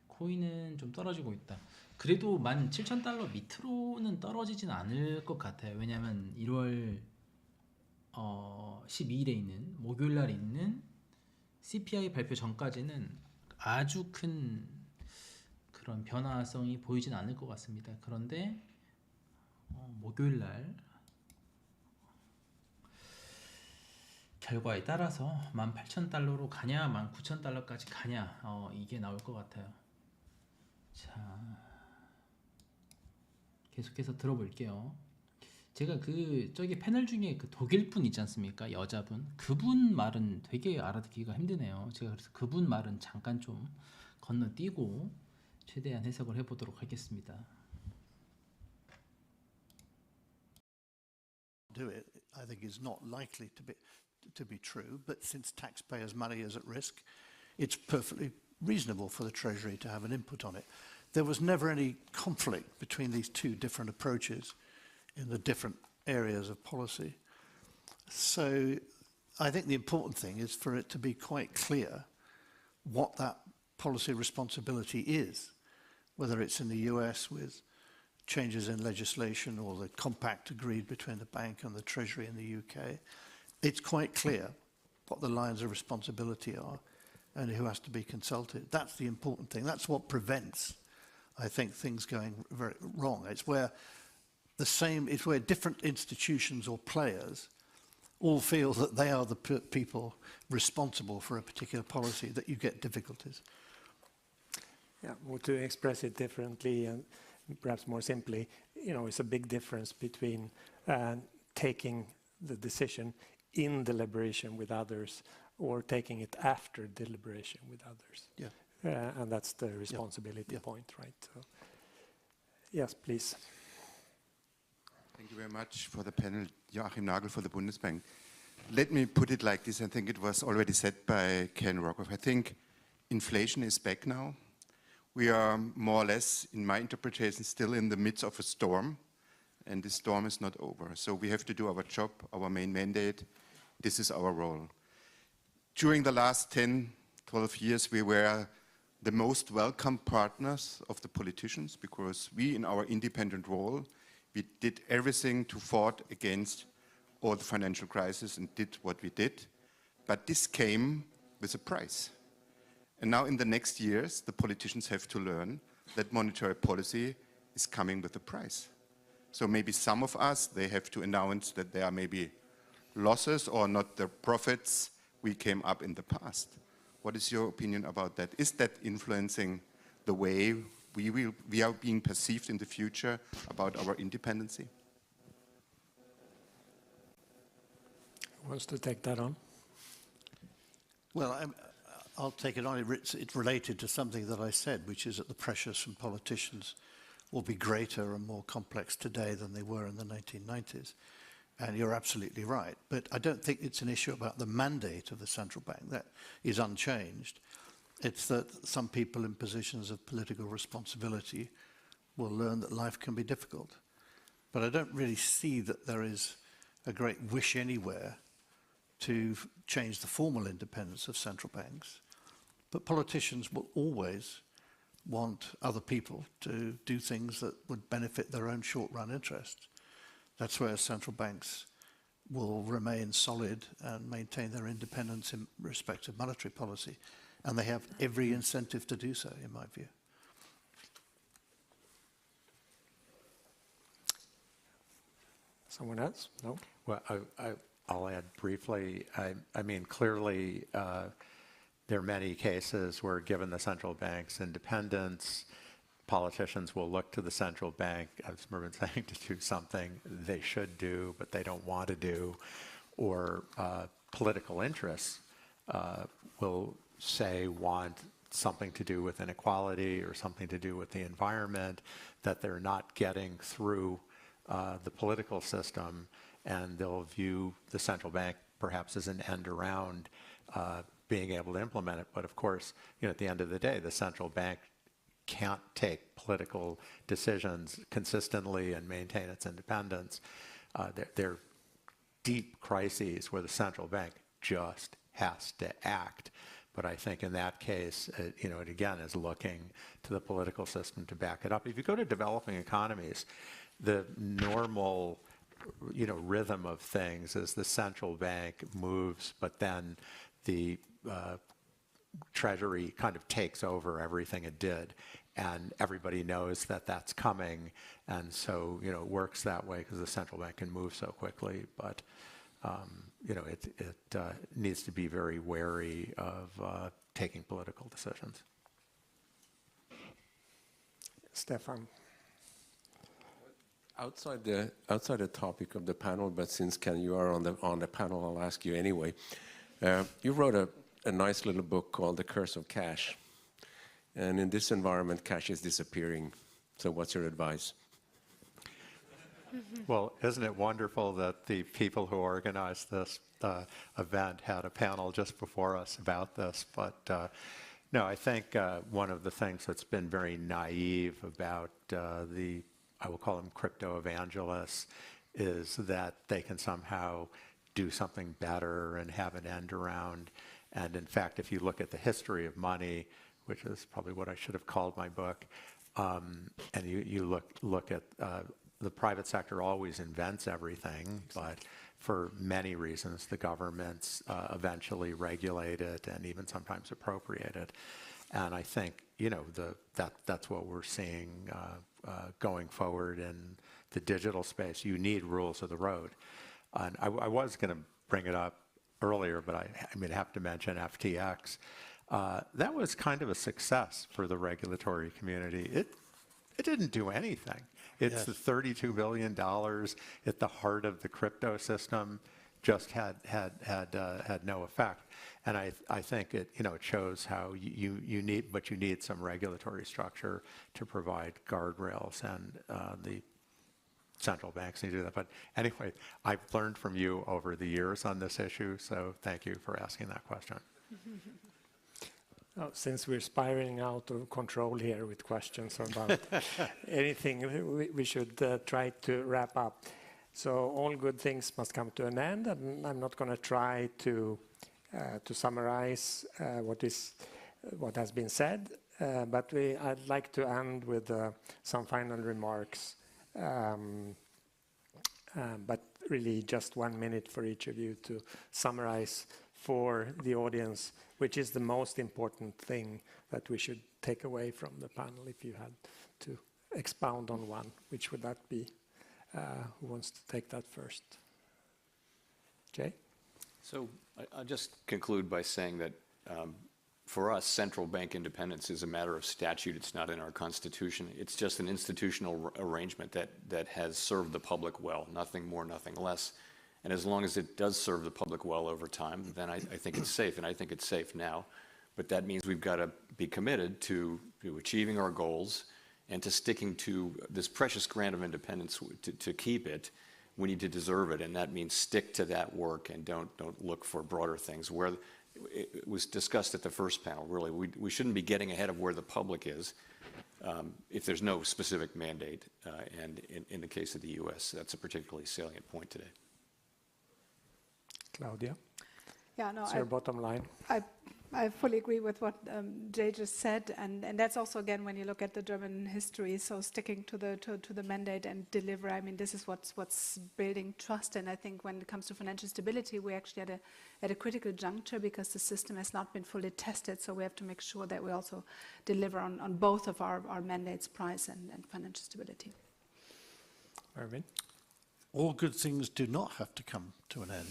코인은 좀 떨어지고 있다. 그래도 17,000달러 밑으로는 떨어지진 않을 것 같아요. 왜냐하면 1월 12일에 있는 목요일 날 있는 CPI 발표 전까지는 아주 큰 그런 변화성이 보이진 않을 것 같습니다. 그런데 목요일 날 결과에 따라서 18,000달러로 가냐 19,000달러까지 가냐 이게 나올 것 같아요. 자, 계속해서 들어볼게요. 제가 저기 패널 중에 그 독일 분 있지 않습니까? 여자분. 그분 말은 되게 알아듣기가 힘드네요. 제가 그래서 그분 말은 잠깐 좀 건너뛰고 최대한 해석을 해보도록 하겠습니다. Do it, I think is not likely to be true, but since taxpayers' money is at risk, it's perfectly reasonable for the Treasury to have an input on it. There was never any conflict between these two different approaches in the different areas of policy. So I think the important thing is for it to be quite clear what that policy responsibility is, whether it's in the US with changes in legislation or the compact agreed between the bank and the Treasury in the UK. It's quite clear what the lines of responsibility are and who has to be consulted. That's the important thing. That's what prevents, I think, things going very wrong. It's where different institutions or players all feel that they are the people responsible for a particular policy that you get difficulties. Yeah, or to express it differently and perhaps more simply, it's a big difference between taking the decision in deliberation with others or taking it after deliberation with others. Yeah. And that's the responsibility point, right? So, yes, please. Thank you very much for the panel. Joachim Nagel for the Bundesbank. Let me put it like this. I think it was already said by Ken Rockoff. I think inflation is back now. We are more or less, in my interpretation, still in the midst of a storm, and the storm is not over. So we have to do our job, our main mandate. This is our role. During the last 10, 12 years, we were the most welcome partners of the politicians because we, in our independent role, we did everything to fight against all the financial crisis and did what we did. But this came with a price. And now in the next years, the politicians have to learn that monetary policy is coming with a price. So maybe some of us, they have to announce that there are maybe losses or not the profits we came up in the past. What is your opinion about that? Is that influencing the way we are being perceived in the future about our independency? Who wants to take that on? Well, I'll take it on. It's related to something that I said, which is that the pressures from politicians will be greater and more complex today than they were in the 1990s. And you're absolutely right. But I don't think it's an issue about the mandate of the central bank. That is unchanged. It's that some people in positions of political responsibility will learn that life can be difficult. But I don't really see that there is a great wish anywhere to change the formal independence of central banks. But politicians will always want other people to do things that would benefit their own short-run interests. That's where central banks will remain solid and maintain their independence in respect of monetary policy. And they have every incentive to do so, in my view. Someone else? No? Well, I'll add briefly. I mean, clearly, there are many cases where, given the central bank's independence, politicians will look to the central bank, as Mervyn's saying, to do something they should do, but they don't want to do, or political interests will say want something to do with inequality or something to do with the environment that they're not getting through the political system, and they'll view the central bank perhaps as an end around being able to implement it. But of course, at the end of the day, the central bank can't take political decisions consistently and maintain its independence. There are deep crises where the central bank just has to act. But I think in that case, it again is looking to the political system to back it up. If you go to developing economies, the normal rhythm of things is the central bank moves, but then the Treasury kind of takes over everything it did, and everybody knows that that's coming, and so it works that way because the central bank can move so quickly. But it needs to be very wary of taking political decisions. Stefan. Outside the topic of the panel, but since Ken, you are on the panel, I'll ask you anyway. You wrote a nice little book called The Curse of Cash. And in this environment, cash is disappearing. So what's your advice? Well, isn't it wonderful that the people who organized this event had a panel just before us about this? But no, I think one of the things that's been very naive about I will call them crypto evangelists, is that they can somehow do something better and have an end around. And in fact, if you look at the history of money, which is probably what I should have called my book, and you look at the private sector always invents everything, but for many reasons, the governments eventually regulate it and even sometimes appropriate it. And I think, that's what we're seeing going forward in the digital space. You need rules of the road. And I was going to bring it up earlier, but I have to mention FTX. That was kind of a success for the regulatory community. It didn't do anything. It's the $32 billion at the heart of the crypto system just had no effect. And I think it shows how you need some regulatory structure to provide guardrails, and the central banks need to do that. But anyway, I've learned from you over the years on this issue, so thank you for asking that question. Since we're spiraling out of control here with questions about anything, we should try to wrap up. So all good things must come to an end, and I'm not going to try to summarize what has been said, but I'd like to end with some final remarks. But really just 1 minute for each of you to summarize for the audience, which is the most important thing that we should take away from the panel. If you had to expound on one, which would that be? Who wants to take that first? Jay? So I'll just conclude by saying that for us, central bank independence is a matter of statute. It's not in our Constitution. It's just an institutional arrangement that has served the public well, nothing more, nothing less. And as long as it does serve the public well over time, then I think it's safe, and I think it's safe now. But that means we've got to be committed to achieving our goals and to sticking to this precious grant of independence. To keep it, we need to deserve it, and that means stick to that work and don't look for broader things. Where it was discussed at the first panel, really, we shouldn't be getting ahead of where the public is if there's no specific mandate. And in the case of the U.S., that's a particularly salient point today. Claudia, Yeah, no, it's your bottom line. I fully agree with what Jay just said, and that's also again when you look at the German history. So sticking to the mandate and deliver. I mean, this is what's building trust. And I think when it comes to financial stability, we're actually at a critical juncture because the system has not been fully tested. So we have to make sure that we also deliver on both of our mandates, price and financial stability. Erwin? All good things do not have to come to an end,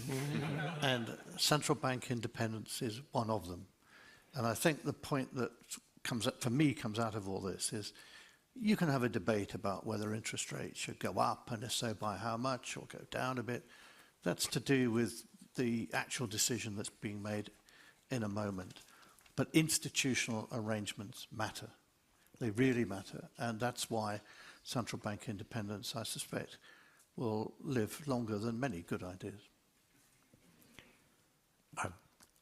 and central bank independence is one of them. And I think the point that comes out of all this is you can have a debate about whether interest rates should go up, and if so, by how much, or go down a bit. That's to do with the actual decision that's being made in a moment. But institutional arrangements matter. They really matter, and that's why central bank independence, I suspect, will live longer than many good ideas. I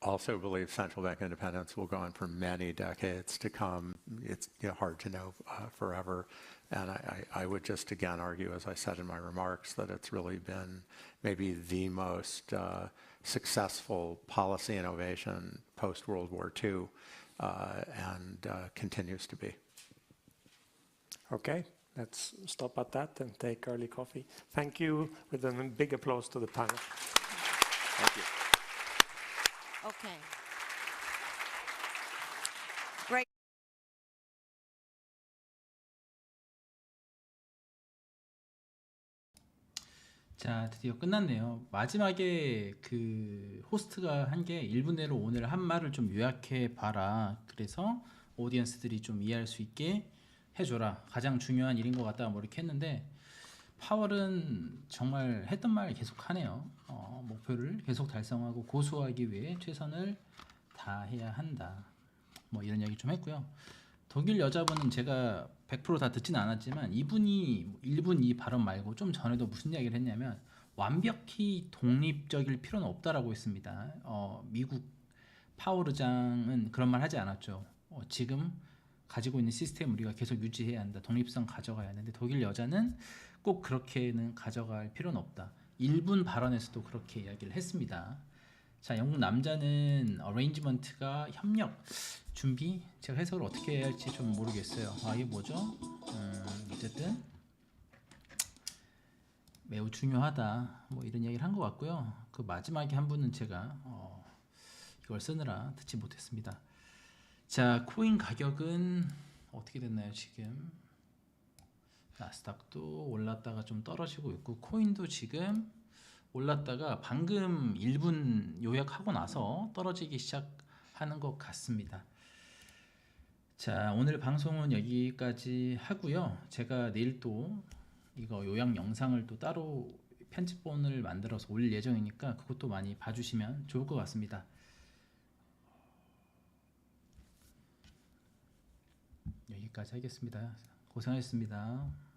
also believe central bank independence will go on for many decades to come. It's hard to know forever. And I would just again argue, as I said in my remarks, that it's really been maybe the most successful policy innovation post-World War II and continues to be. Okay. Let's stop at that and take early coffee. Thank you, with a big applause to the panel. Thank you. Okay. Great. 자, 드디어 끝났네요. 마지막에 그 호스트가 한 게 1분 내로 오늘 한 말을 좀 요약해 봐라. 그래서 오디언스들이 좀 이해할 수 있게 해줘라. 가장 중요한 일인 것 같다. 뭐 이렇게 했는데 파월은 정말 했던 말 계속 하네요. 목표를 계속 달성하고 고수하기 위해 최선을 다해야 한다. 뭐 이런 이야기 좀 했고요. 독일 여자분은 제가 100% 다 듣진 않았지만 이분이 1분 이 발언 말고 좀 전에도 무슨 이야기를 했냐면 완벽히 독립적일 필요는 없다라고 했습니다. 미국 파월 의장은 그런 말 하지 않았죠. 지금 가지고 있는 시스템 우리가 계속 유지해야 한다. 독립성 가져가야 하는데 독일 여자는 꼭 그렇게는 가져갈 필요는 없다. 1분 발언에서도 그렇게 이야기를 했습니다. 자, 영국 남자는 어레인지먼트가 협력, 준비? 제가 해석을 어떻게 해야 할지 좀 모르겠어요. 이게 뭐죠? 어쨌든 매우 중요하다. 뭐 이런 이야기를 한 것 같고요. 그 마지막에 한 분은 제가 이걸 쓰느라 듣지 못했습니다. 자, 코인 가격은 어떻게 됐나요 지금? 나스닥도 올랐다가 좀 떨어지고 있고 코인도 지금 올랐다가 방금 1분 요약하고 나서 떨어지기 시작하는 것 같습니다. 자, 오늘 방송은 여기까지 하고요. 제가 내일 또 이거 요약 영상을 또 따로 편집본을 만들어서 올릴 예정이니까 그것도 많이 봐주시면 좋을 것 같습니다. 여기까지 하겠습니다. 고생하셨습니다.